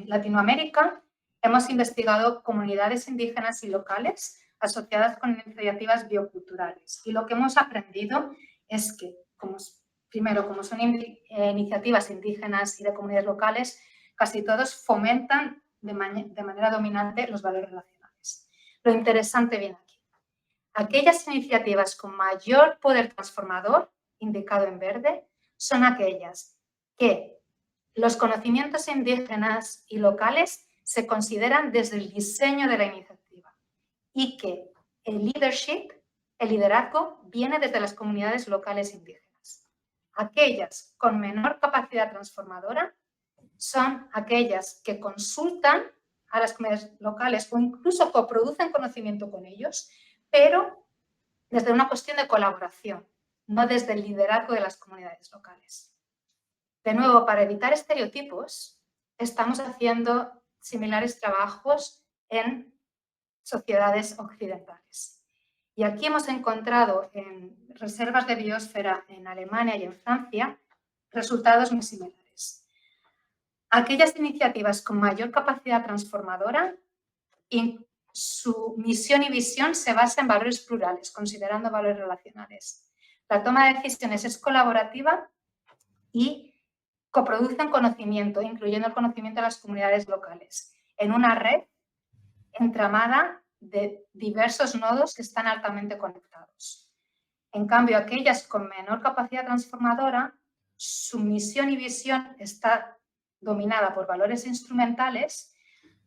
Latinoamérica hemos investigado comunidades indígenas y locales asociadas con iniciativas bioculturales. Y lo que hemos aprendido es que, primero, como son iniciativas indígenas y de comunidades locales, casi todos fomentan de manera dominante los valores relacionales. Lo interesante viene aquí. Aquellas iniciativas con mayor poder transformador, indicado en verde, son aquellas que los conocimientos indígenas y locales se consideran desde el diseño de la iniciativa y que el leadership, el liderazgo, viene desde las comunidades locales indígenas. Aquellas con menor capacidad transformadora son aquellas que consultan a las comunidades locales o incluso coproducen conocimiento con ellos, pero desde una cuestión de colaboración, no desde el liderazgo de las comunidades locales. De nuevo, para evitar estereotipos, estamos haciendo similares trabajos en sociedades occidentales. Y aquí hemos encontrado en reservas de biosfera en Alemania y en Francia resultados muy similares. Aquellas iniciativas con mayor capacidad transformadora, su misión y visión se basa en valores plurales, considerando valores relacionales. La toma de decisiones es colaborativa y coproducen conocimiento, incluyendo el conocimiento de las comunidades locales, en una red entramada de diversos nodos que están altamente conectados. En cambio, aquellas con menor capacidad transformadora, su misión y visión está dominada por valores instrumentales,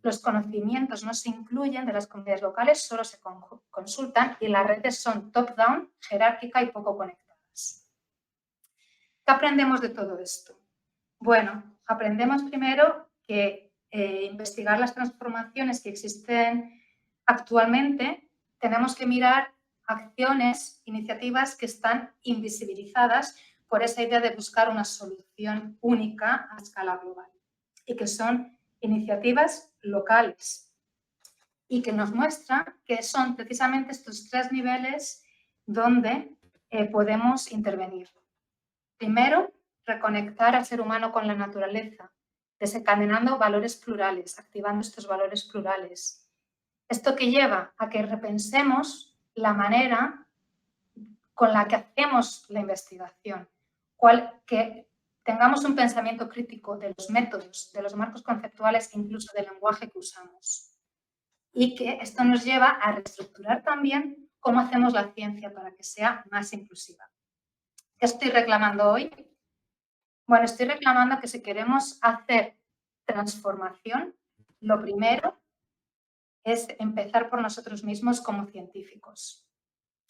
los conocimientos no se incluyen de las comunidades locales, solo se consultan y las redes son top-down, jerárquica y poco conectadas. ¿Qué aprendemos de todo esto? Bueno, aprendemos primero que investigar las transformaciones que existen actualmente, tenemos que mirar acciones, iniciativas que están invisibilizadas por esa idea de buscar una solución única a escala global y que son iniciativas locales y que nos muestran que son precisamente estos tres niveles donde podemos intervenir. Primero, reconectar al ser humano con la naturaleza, desencadenando valores plurales, activando estos valores plurales. Esto que lleva a que repensemos la manera con la que hacemos la investigación, que tengamos un pensamiento crítico de los métodos, de los marcos conceptuales e incluso del lenguaje que usamos. Y que esto nos lleva a reestructurar también cómo hacemos la ciencia para que sea más inclusiva. ¿Qué estoy reclamando hoy? Bueno, estoy reclamando que si queremos hacer transformación, lo primero es empezar por nosotros mismos como científicos.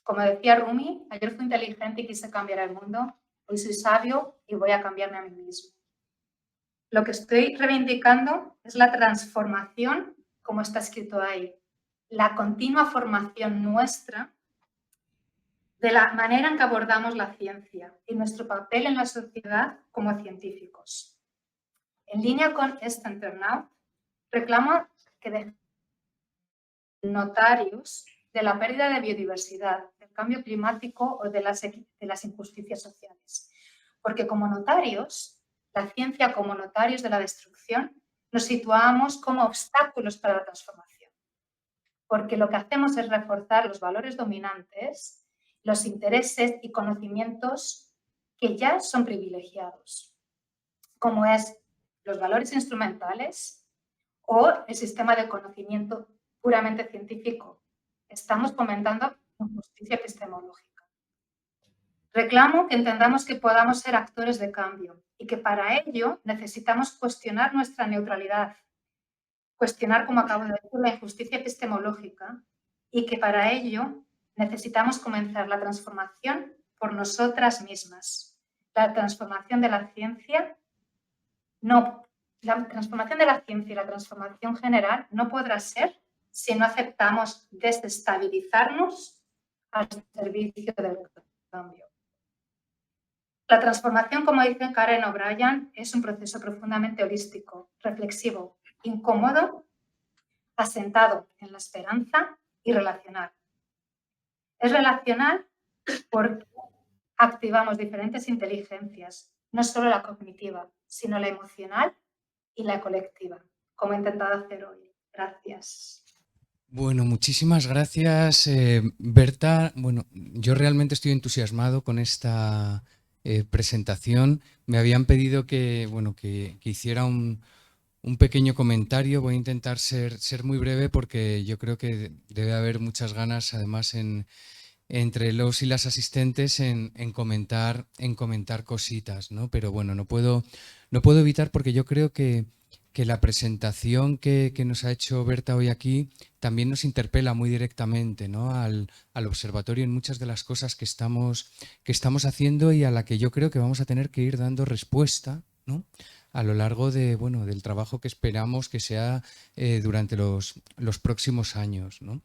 Como decía Rumi, ayer fui inteligente y quise cambiar el mundo, hoy soy sabio y voy a cambiarme a mí mismo. Lo que estoy reivindicando es la transformación, como está escrito ahí, la continua formación nuestra de la manera en que abordamos la ciencia y nuestro papel en la sociedad como científicos. En línea con este internaut, reclama que dejen notarios de la pérdida de biodiversidad, del cambio climático o de las injusticias sociales. Porque como notarios, la ciencia como notarios de la destrucción, nos situamos como obstáculos para la transformación. Porque lo que hacemos es reforzar los valores dominantes, los intereses y conocimientos que ya son privilegiados, como es los valores instrumentales o el sistema de conocimiento puramente científico. Estamos fomentando injusticia epistemológica. Reclamo que entendamos que podamos ser actores de cambio y que para ello necesitamos cuestionar nuestra neutralidad, cuestionar, como acabo de decir, la injusticia epistemológica y que para ello necesitamos comenzar la transformación por nosotras mismas. La transformación de la ciencia la transformación de la ciencia y la transformación general no podrá ser si no aceptamos desestabilizarnos al servicio del cambio. La transformación, como dice Karen O'Brien, es un proceso profundamente holístico, reflexivo, incómodo, asentado en la esperanza y relacional. Es relacional porque activamos diferentes inteligencias, no solo la cognitiva, sino la emocional y la colectiva, como he intentado hacer hoy. Gracias. Bueno, muchísimas gracias, Berta. Bueno, yo realmente estoy entusiasmado con esta presentación. Me habían pedido que, bueno, que hiciera un pequeño comentario. Voy a intentar ser muy breve porque yo creo que debe haber muchas ganas, además, entre los y las asistentes en comentar cositas, ¿no? Pero bueno, no puedo evitar porque yo creo que la presentación que nos ha hecho Berta hoy aquí también nos interpela muy directamente, ¿no? al observatorio en muchas de las cosas que estamos haciendo y a la que yo creo que vamos a tener que ir dando respuesta, ¿no? A lo largo de, bueno, del trabajo que esperamos que sea durante los próximos años, ¿no?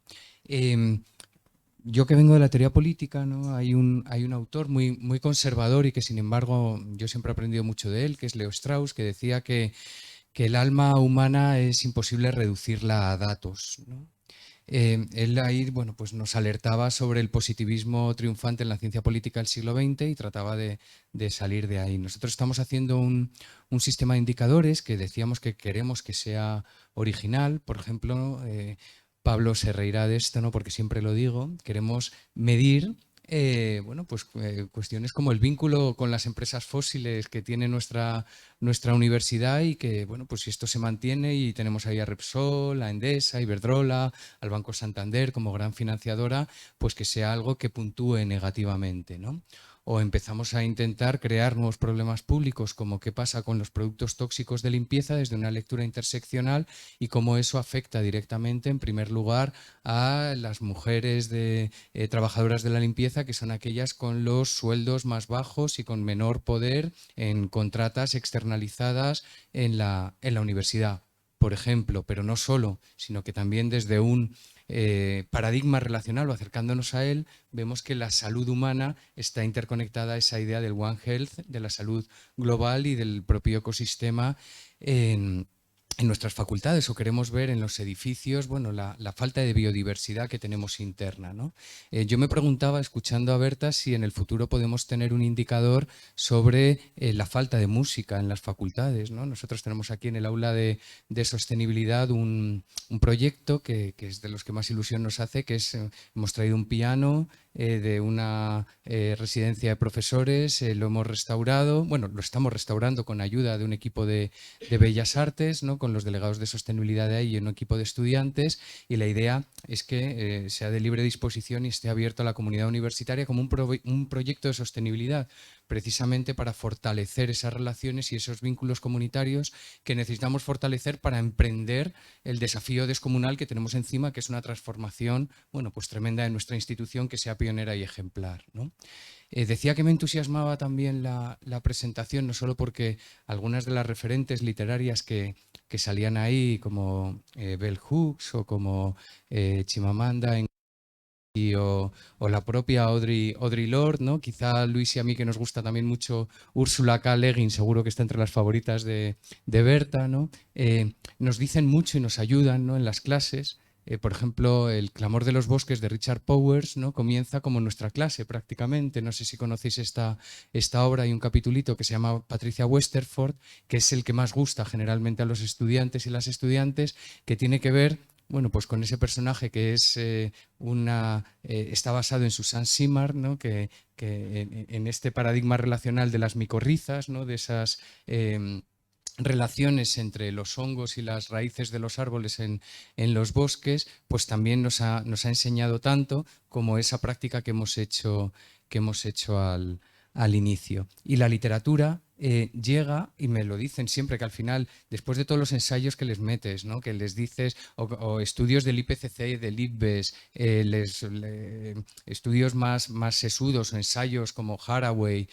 Yo que vengo de la teoría política, ¿no? Hay un autor muy conservador y que sin embargo yo siempre he aprendido mucho de él, que es Leo Strauss, que decía que el alma humana es imposible reducirla a datos, ¿no? Él ahí, bueno, pues nos alertaba sobre el positivismo triunfante en la ciencia política del siglo XX y trataba de salir de ahí. Nosotros estamos haciendo un sistema de indicadores que decíamos que queremos que sea original. Por ejemplo, Pablo se reirá de esto, ¿no? Porque siempre lo digo, queremos medir bueno, pues cuestiones como el vínculo con las empresas fósiles que tiene nuestra universidad y que, bueno, pues si esto se mantiene y tenemos ahí a Repsol, a Endesa, a Iberdrola, al Banco Santander como gran financiadora, pues que sea algo que puntúe negativamente, ¿no? O empezamos a intentar crear nuevos problemas públicos como qué pasa con los productos tóxicos de limpieza desde una lectura interseccional y cómo eso afecta directamente, en primer lugar, a las mujeres trabajadoras de la limpieza, que son aquellas con los sueldos más bajos y con menor poder en contratas externalizadas en la universidad, por ejemplo, pero no solo, sino que también desde un paradigma relacional o acercándonos a él, vemos que la salud humana está interconectada a esa idea del One Health, de la salud global y del propio ecosistema en nuestras facultades, o queremos ver en los edificios, bueno, la falta de biodiversidad que tenemos interna, ¿no? Yo me preguntaba, escuchando a Berta, si en el futuro podemos tener un indicador sobre la falta de música en las facultades, ¿no? Nosotros tenemos aquí en el aula de sostenibilidad un proyecto que es de los que más ilusión nos hace, que es, hemos traído un piano de una residencia de profesores, lo hemos restaurado, bueno, lo estamos restaurando con ayuda de un equipo de Bellas Artes, ¿no? Con los delegados de sostenibilidad de ahí y un equipo de estudiantes, y la idea es que sea de libre disposición y esté abierto a la comunidad universitaria como un proyecto de sostenibilidad, precisamente para fortalecer esas relaciones y esos vínculos comunitarios que necesitamos fortalecer para emprender el desafío descomunal que tenemos encima, que es una transformación, bueno, pues tremenda de nuestra institución, que sea pionera y ejemplar, ¿no? Decía que me entusiasmaba también la presentación, no solo porque algunas de las referentes literarias que salían ahí, como Bell Hooks o como Chimamanda o la propia Audre Lorde, ¿no? Quizá Luis y a mí, que nos gusta también mucho Ursula K. Le Guin, seguro que está entre las favoritas de Berta, ¿no? Nos dicen mucho y nos ayudan, ¿no? En las clases. Por ejemplo, El clamor de los bosques de Richard Powers, ¿no? Comienza como nuestra clase prácticamente. No sé si conocéis esta obra. Hay un capitulito que se llama Patricia Westerford, que es el que más gusta generalmente a los estudiantes y las estudiantes, que tiene que ver, bueno, pues con ese personaje que es está basado en Susan Simard, ¿no? Que en este paradigma relacional de las micorrizas, ¿no? De esas relaciones entre los hongos y las raíces de los árboles en los bosques, pues también nos ha enseñado tanto como esa práctica que hemos hecho al inicio. Y la literatura llega, y me lo dicen siempre, que al final, después de todos los ensayos que les metes, ¿no? Que les dices, o estudios del IPCC, del IPBES, estudios más sesudos o ensayos como Haraway,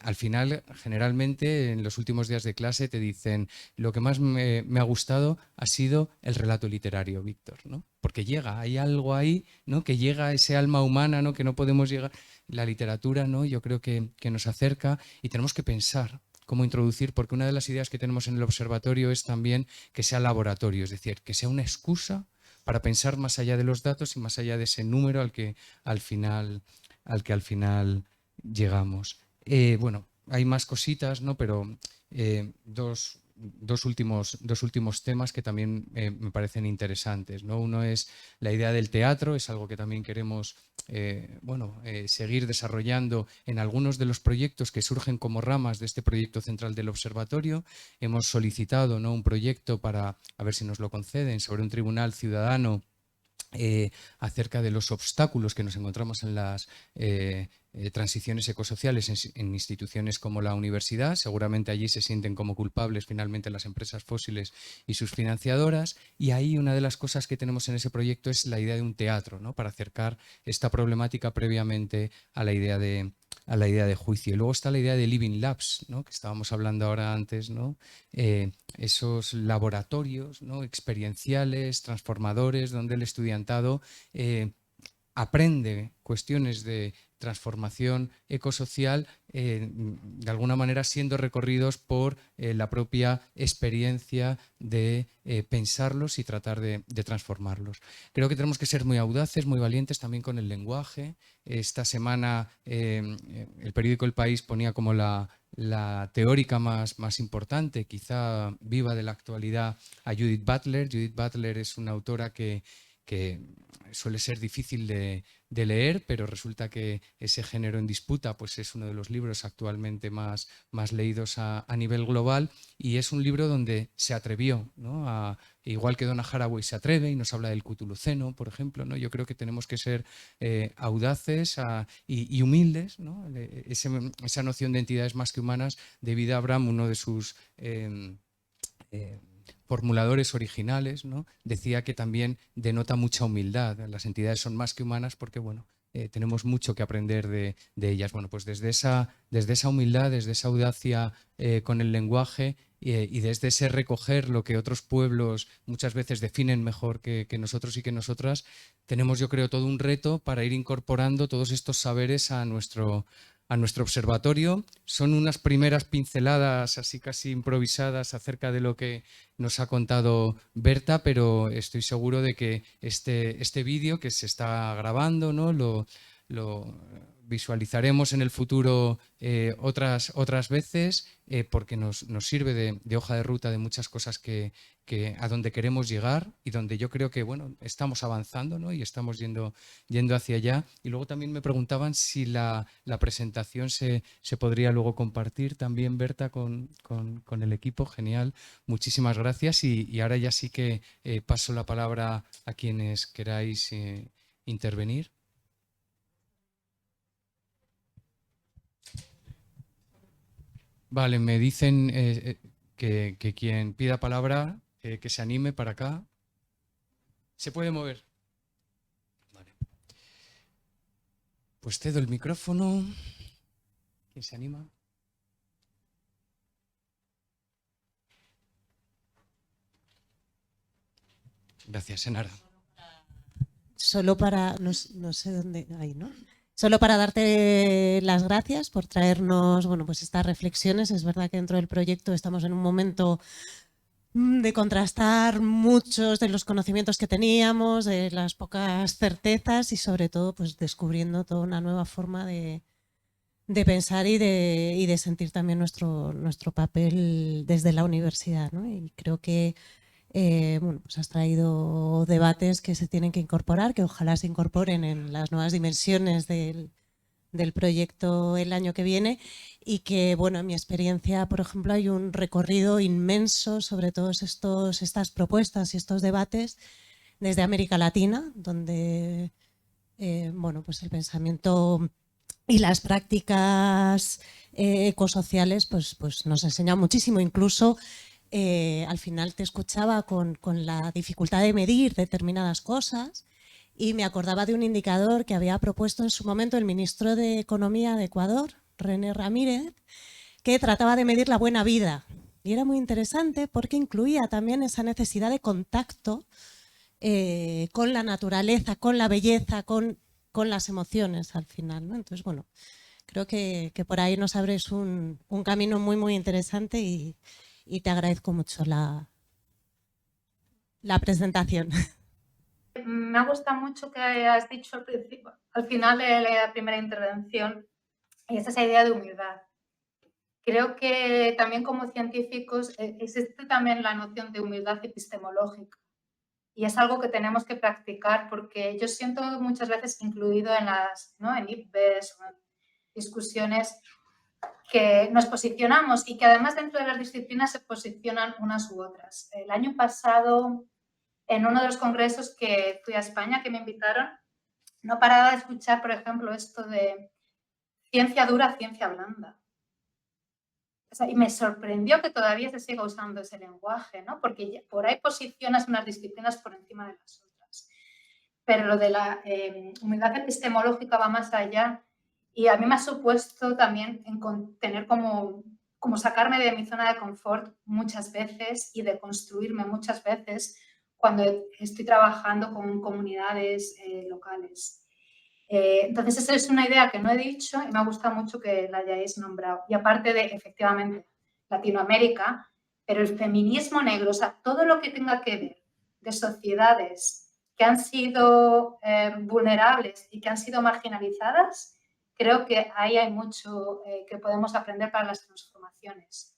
al final, generalmente, en los últimos días de clase te dicen, lo que más me ha gustado ha sido el relato literario, Víctor, ¿no? Porque llega, hay algo ahí, ¿no? Que llega a ese alma humana, ¿no? Que no podemos llegar. La literatura, ¿no? Yo creo que nos acerca, y tenemos que pensar cómo introducir, porque una de las ideas que tenemos en el observatorio es también que sea laboratorio, es decir, que sea una excusa para pensar más allá de los datos y más allá de ese número al que al final llegamos. Bueno, hay más cositas, ¿no? Pero dos últimos temas que también me parecen interesantes, ¿no? Uno es la idea del teatro, es algo que también queremos seguir desarrollando en algunos de los proyectos que surgen como ramas de este proyecto central del observatorio. Hemos solicitado, ¿no? Un proyecto para, a ver si nos lo conceden, sobre un tribunal ciudadano acerca de los obstáculos que nos encontramos en las transiciones ecosociales en instituciones como la universidad. Seguramente allí se sienten como culpables finalmente las empresas fósiles y sus financiadoras, y ahí una de las cosas que tenemos en ese proyecto es la idea de un teatro, ¿no? Para acercar esta problemática previamente a la idea de juicio. Y luego está la idea de Living Labs, ¿no? Que estábamos hablando ahora antes, ¿no? Esos laboratorios, ¿no? Experienciales, transformadores, donde el estudiantado aprende cuestiones de transformación ecosocial, de alguna manera siendo recorridos por la propia experiencia de pensarlos y tratar de transformarlos. Creo que tenemos que ser muy audaces, muy valientes también con el lenguaje. Esta semana el periódico El País ponía como la teórica más importante, quizá viva de la actualidad, a Judith Butler. Judith Butler es una autora que suele ser difícil de leer, pero resulta que ese género en disputa pues es uno de los libros actualmente más leídos a nivel global, y es un libro donde se atrevió, ¿no? Igual que Donna Haraway se atreve y nos habla del Cthulhuceno, por ejemplo, ¿no? Yo creo que tenemos que ser audaces y humildes, ¿no? Esa noción de entidades más que humanas, David Abram, uno de sus formuladores originales, ¿no? Decía que también denota mucha humildad. Las entidades son más que humanas porque, bueno, tenemos mucho que aprender de ellas. Bueno, pues desde esa humildad, desde esa audacia con el lenguaje y desde ese recoger lo que otros pueblos muchas veces definen mejor que nosotros y que nosotras, tenemos, yo creo, todo un reto para ir incorporando todos estos saberes a nuestro observatorio. Son unas primeras pinceladas así casi improvisadas acerca de lo que nos ha contado Berta, pero estoy seguro de que este vídeo que se está grabando, ¿no? Lo visualizaremos en el futuro otras veces, porque nos sirve de hoja de ruta de muchas cosas que a donde queremos llegar y donde yo creo que, bueno, estamos avanzando, ¿no? Y estamos yendo hacia allá. Y luego también me preguntaban si la presentación se podría luego compartir también, Berta, con el equipo. Genial, muchísimas gracias, y ahora ya sí que paso la palabra a quienes queráis intervenir. Vale, me dicen que quien pida palabra, que se anime para acá. ¿Se puede mover? Vale. Pues cedo el micrófono. ¿Quién se anima? Gracias, Enara. solo para, no sé dónde, ahí, ¿no? Solo para darte las gracias por traernos, bueno, pues estas reflexiones. Es verdad que dentro del proyecto estamos en un momento de contrastar muchos de los conocimientos que teníamos, de las pocas certezas y sobre todo pues descubriendo toda una nueva forma de pensar y de sentir también nuestro papel desde la universidad, ¿no? Y creo que bueno, pues has traído debates que se tienen que incorporar, que ojalá se incorporen en las nuevas dimensiones del proyecto el año que viene, y que, bueno, en mi experiencia, por ejemplo, hay un recorrido inmenso sobre todas estas propuestas y estos debates desde América Latina, donde bueno, pues el pensamiento y las prácticas ecosociales pues nos enseñan muchísimo. Incluso al final te escuchaba con la dificultad de medir determinadas cosas y me acordaba de un indicador que había propuesto en su momento el ministro de Economía de Ecuador, René Ramírez, que trataba de medir la buena vida. Y era muy interesante porque incluía también esa necesidad de contacto con la naturaleza, con la belleza, con las emociones al final, ¿no? Entonces, bueno, creo que por ahí nos abres un camino muy, muy interesante y te agradezco mucho la presentación. Me ha gustado mucho que has dicho al principio, al final de la primera intervención, y es esa idea de humildad. Creo que también como científicos existe también la noción de humildad epistemológica y es algo que tenemos que practicar porque yo siento muchas veces incluido en las, ¿no? En IPBES o en discusiones que nos posicionamos y que además dentro de las disciplinas se posicionan unas u otras. El año pasado, en uno de los congresos que fui a España, que me invitaron, no paraba de escuchar, por ejemplo, esto de ciencia dura, ciencia blanda. O sea, y me sorprendió que todavía se siga usando ese lenguaje, ¿no? Porque por ahí posicionas unas disciplinas por encima de las otras. Pero lo de la humildad epistemológica va más allá y a mí me ha supuesto también tener como sacarme de mi zona de confort muchas veces y de construirme muchas veces cuando estoy trabajando con comunidades locales. Entonces, esa es una idea que no he dicho y me ha gustado mucho que la hayáis nombrado. Y aparte de, efectivamente, Latinoamérica, pero el feminismo negro, o sea, todo lo que tenga que ver de sociedades que han sido vulnerables y que han sido marginalizadas, creo que ahí hay mucho que podemos aprender para las transformaciones.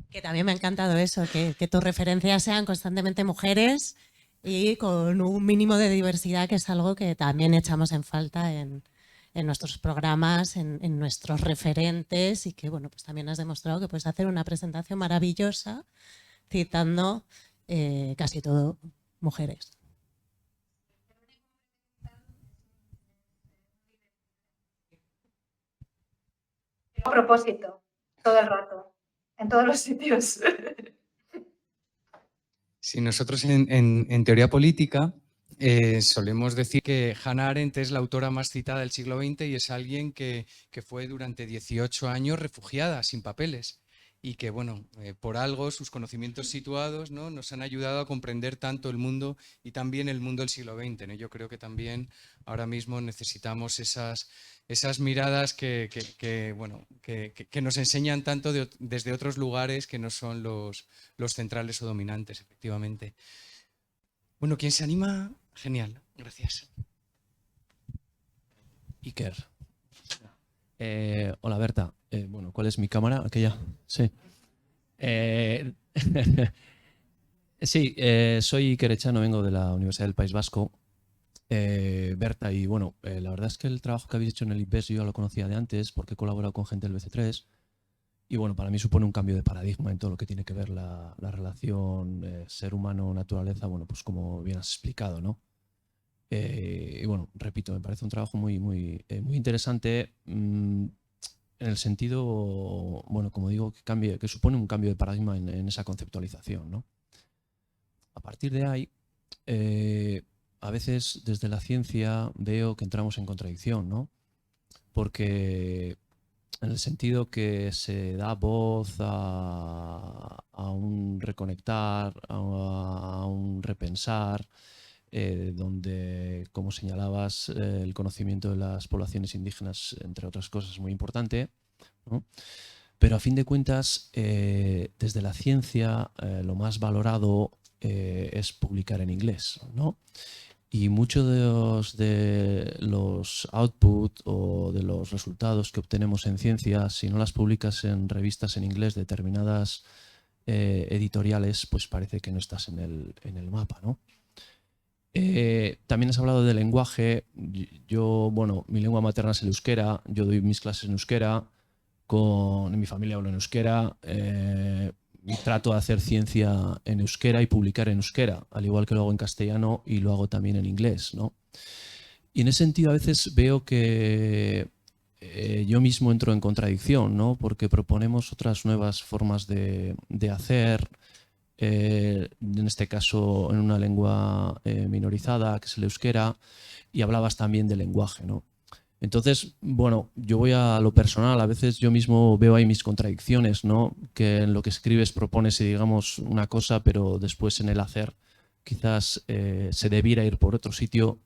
Que también me ha encantado eso, que tus referencias sean constantemente mujeres y con un mínimo de diversidad, que es algo que también echamos en falta en nuestros programas, en nuestros referentes, y que, bueno, pues también has demostrado que puedes hacer una presentación maravillosa citando casi todo mujeres. A propósito, todo el rato, en todos los sitios. Sí, nosotros en teoría política solemos decir que Hannah Arendt es la autora más citada del siglo XX y es alguien que fue durante 18 años refugiada, sin papeles. Y que, bueno, por algo sus conocimientos situados, ¿no?, nos han ayudado a comprender tanto el mundo y también el mundo del siglo XX, ¿no? Yo creo que también ahora mismo necesitamos esas miradas bueno, que nos enseñan tanto desde otros lugares que no son los centrales o dominantes, efectivamente. Bueno, ¿quién se anima? Genial, gracias. Iker. Hola, Berta. Bueno, ¿cuál es mi cámara? Aquella. Sí. Sí, soy Iker Echano, vengo de la Universidad del País Vasco. Berta, y bueno, la verdad es que el trabajo que habéis hecho en el IPBES yo ya lo conocía de antes porque he colaborado con gente del BC3 y bueno, para mí supone un cambio de paradigma en todo lo que tiene que ver la relación ser humano-naturaleza, bueno, pues como bien has explicado, ¿no? Y bueno, repito, me parece un trabajo muy interesante en el sentido, bueno, como digo, que supone un cambio de paradigma en esa conceptualización, ¿no? A partir de ahí, a veces desde la ciencia veo que entramos en contradicción, ¿no? Porque en el sentido que se da voz a reconectar, a un repensar, donde, como señalabas, el conocimiento de las poblaciones indígenas, entre otras cosas, es muy importante, ¿no? Pero a fin de cuentas, desde la ciencia, lo más valorado es publicar en inglés, ¿no? Y muchos de los output o de los resultados que obtenemos en ciencia, si no las publicas en revistas en inglés determinadas editoriales, pues parece que no estás en el mapa, ¿no? También has hablado del lenguaje. Yo, bueno, mi lengua materna es el euskera, yo doy mis clases en euskera, en mi familia hablo en euskera, y trato de hacer ciencia en euskera y publicar en euskera, al igual que lo hago en castellano y lo hago también en inglés, ¿no? Y en ese sentido a veces veo que yo mismo entro en contradicción, ¿no? Porque proponemos otras nuevas formas de hacer, en este caso en una lengua minorizada, que es el euskera, y hablabas también del lenguaje, ¿no? Entonces, bueno, yo voy a lo personal, a veces yo mismo veo ahí mis contradicciones, ¿no? Que en lo que escribes propones, digamos, una cosa, pero después en el hacer quizás se debiera ir por otro sitio,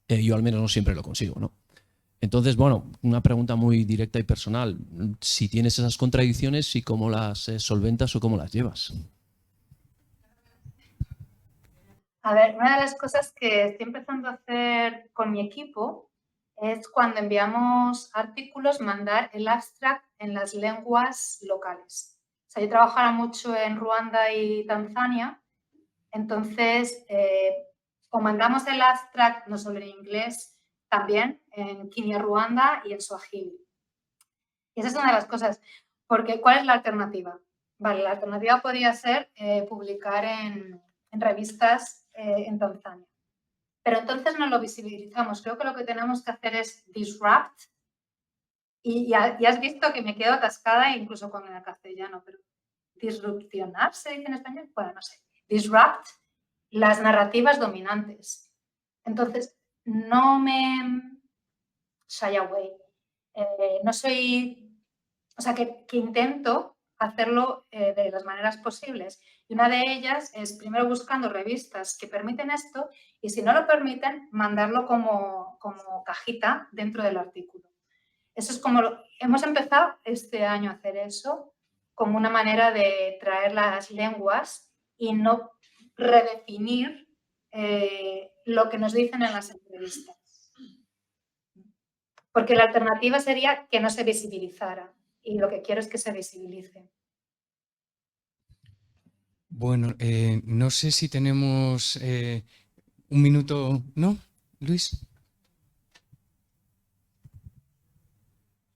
yo al menos no siempre lo consigo, ¿no? Entonces, bueno, una pregunta muy directa y personal, si tienes esas contradicciones y cómo las solventas o cómo las llevas. A ver, una de las cosas que estoy empezando a hacer con mi equipo es cuando enviamos artículos mandar el abstract en las lenguas locales. O sea, yo trabajaba mucho en Ruanda y Tanzania, entonces o mandamos el abstract no solo en inglés, también en Kinyarwanda y en Swahili. Y esa es una de las cosas, porque ¿cuál es la alternativa? Vale, la alternativa podría ser publicar en revistas en Tanzania. Pero entonces no lo visibilizamos. Creo que lo que tenemos que hacer es disrupt. Y has visto que me quedo atascada incluso con el castellano, pero disrupcionar, ¿se dice en español? Bueno, no sé. Disrupt las narrativas dominantes. Entonces, no me shy away. No soy... O sea, que intento hacerlo de las maneras posibles. Y una de ellas es primero buscando revistas que permiten esto y si no lo permiten, mandarlo como cajita dentro del artículo. Eso es como hemos empezado este año a hacer eso como una manera de traer las lenguas y no redefinir lo que nos dicen en las entrevistas. Porque la alternativa sería que no se visibilizara y lo que quiero es que se visibilice. Bueno, no sé si tenemos un minuto, ¿no, Luis?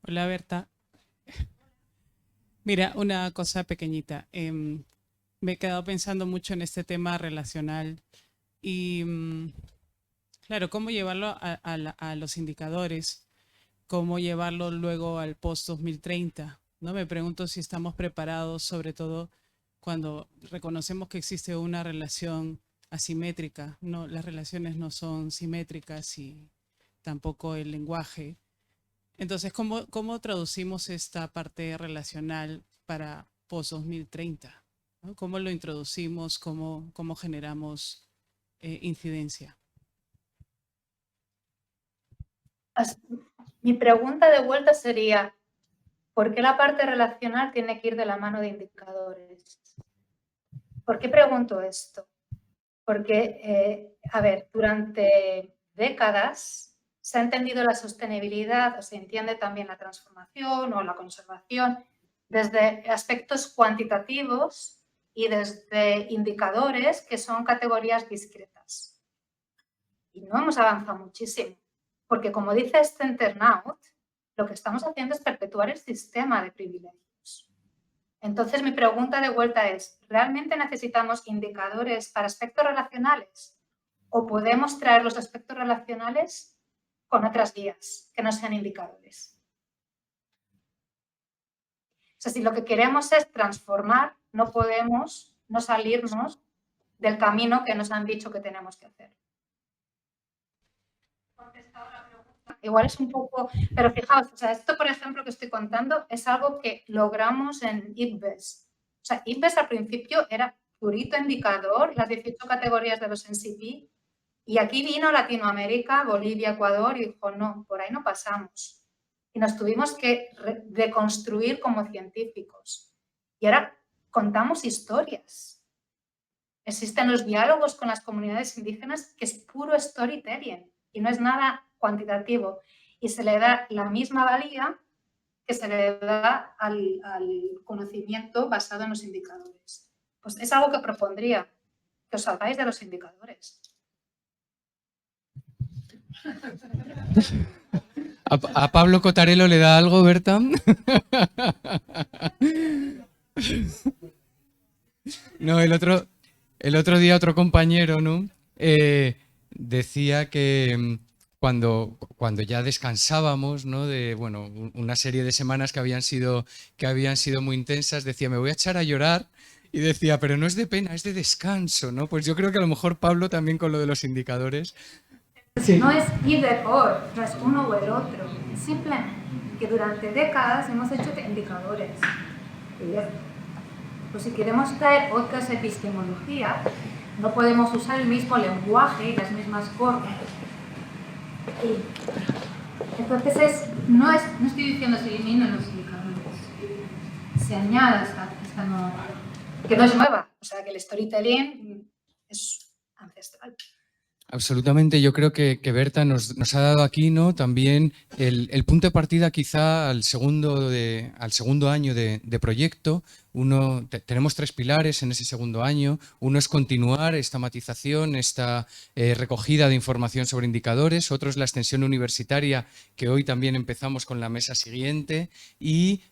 Hola, Berta. Mira, una cosa pequeñita. Me he quedado pensando mucho en este tema relacional y, claro, cómo llevarlo a los indicadores, cómo llevarlo luego al post-2030, ¿no? Me pregunto si estamos preparados, sobre todo cuando reconocemos que existe una relación asimétrica, ¿no? Las relaciones no son simétricas y tampoco el lenguaje. Entonces, ¿cómo traducimos esta parte relacional para post-2030? ¿No? ¿Cómo lo introducimos? ¿Cómo generamos incidencia? Mi pregunta de vuelta sería, ¿por qué la parte relacional tiene que ir de la mano de indicadores? ¿Por qué pregunto esto? Porque, a ver, durante décadas se ha entendido la sostenibilidad o se entiende también la transformación o la conservación desde aspectos cuantitativos y desde indicadores que son categorías discretas. Y no hemos avanzado muchísimo, porque como dice este internaut, lo que estamos haciendo es perpetuar el sistema de privilegios. Entonces, mi pregunta de vuelta es, ¿realmente necesitamos indicadores para aspectos relacionales? ¿O podemos traer los aspectos relacionales con otras vías que no sean indicadores? O sea, si lo que queremos es transformar, no podemos no salirnos del camino que nos han dicho que tenemos que hacer. Igual es un poco, pero fijaos, o sea, esto por ejemplo que estoy contando es algo que logramos en IPBES. O sea, IPBES al principio era purito indicador, las 18 categorías de los NCP, y aquí vino Latinoamérica, Bolivia, Ecuador, y dijo, no, por ahí no pasamos. Y nos tuvimos que deconstruir como científicos. Y ahora contamos historias. Existen los diálogos con las comunidades indígenas, que es puro storytelling y no es nada cuantitativo. Y se le da la misma valía que se le da al conocimiento basado en los indicadores. Pues es algo que propondría, que os salgáis de los indicadores. ¿A Pablo Cotarelo le da algo, Berta? No, el otro día otro compañero, ¿no? Decía que cuando ya descansábamos, ¿no? De bueno, una serie de semanas que habían sido muy intensas, decía, me voy a echar a llorar. Y decía, pero no es de pena, es de descanso, ¿no? Pues yo creo que a lo mejor Pablo también con lo de los indicadores. Sí. No es either or, no es uno o el otro. Es simplemente que durante décadas hemos hecho indicadores. Pues si queremos traer otras epistemologías, no podemos usar el mismo lenguaje y las mismas formas. Entonces, no estoy diciendo se eliminen los indicadores, se añada esta nueva, que no es nueva, o sea que el storytelling es ancestral. Absolutamente, yo creo que Berta nos ha dado aquí, ¿no? También el punto de partida quizá al segundo año de proyecto. Tenemos 3 pilares en ese segundo año. Uno es continuar esta matización, esta recogida de información sobre indicadores. Otro es la extensión universitaria, que hoy también empezamos con la mesa siguiente. Y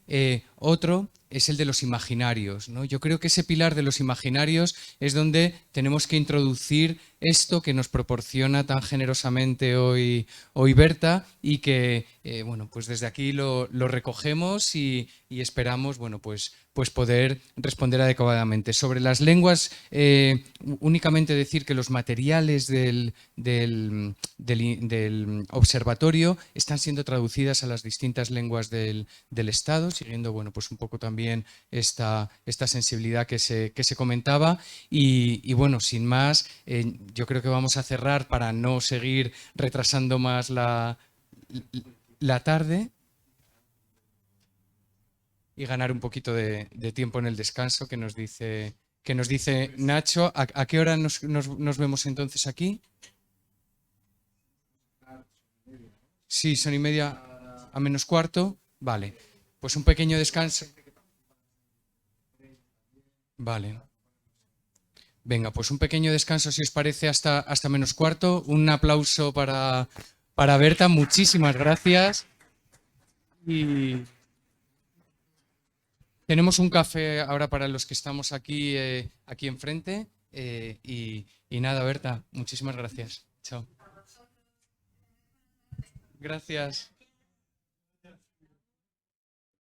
otro es el de los imaginarios, ¿no? Yo creo que ese pilar de los imaginarios es donde tenemos que introducir esto que nos proporciona tan generosamente hoy Berta y que, bueno, pues desde aquí lo recogemos y esperamos, bueno, pues poder responder adecuadamente. Sobre las lenguas, únicamente decir que los materiales del observatorio están siendo traducidas a las distintas lenguas del Estado, siguiendo, bueno, pues un poco también esta sensibilidad que se comentaba. Y bueno, sin más, yo creo que vamos a cerrar para no seguir retrasando más la tarde y ganar un poquito de tiempo en el descanso que nos dice Nacho. ¿A qué hora nos vemos entonces aquí? Sí, son 1:30 a menos cuarto. Vale, pues un pequeño descanso. Vale. Venga, pues un pequeño descanso, si os parece, hasta menos cuarto. Un aplauso para Berta. Muchísimas gracias. Y tenemos un café ahora para los que estamos aquí enfrente. Y nada, Berta, muchísimas gracias. Chao. Gracias.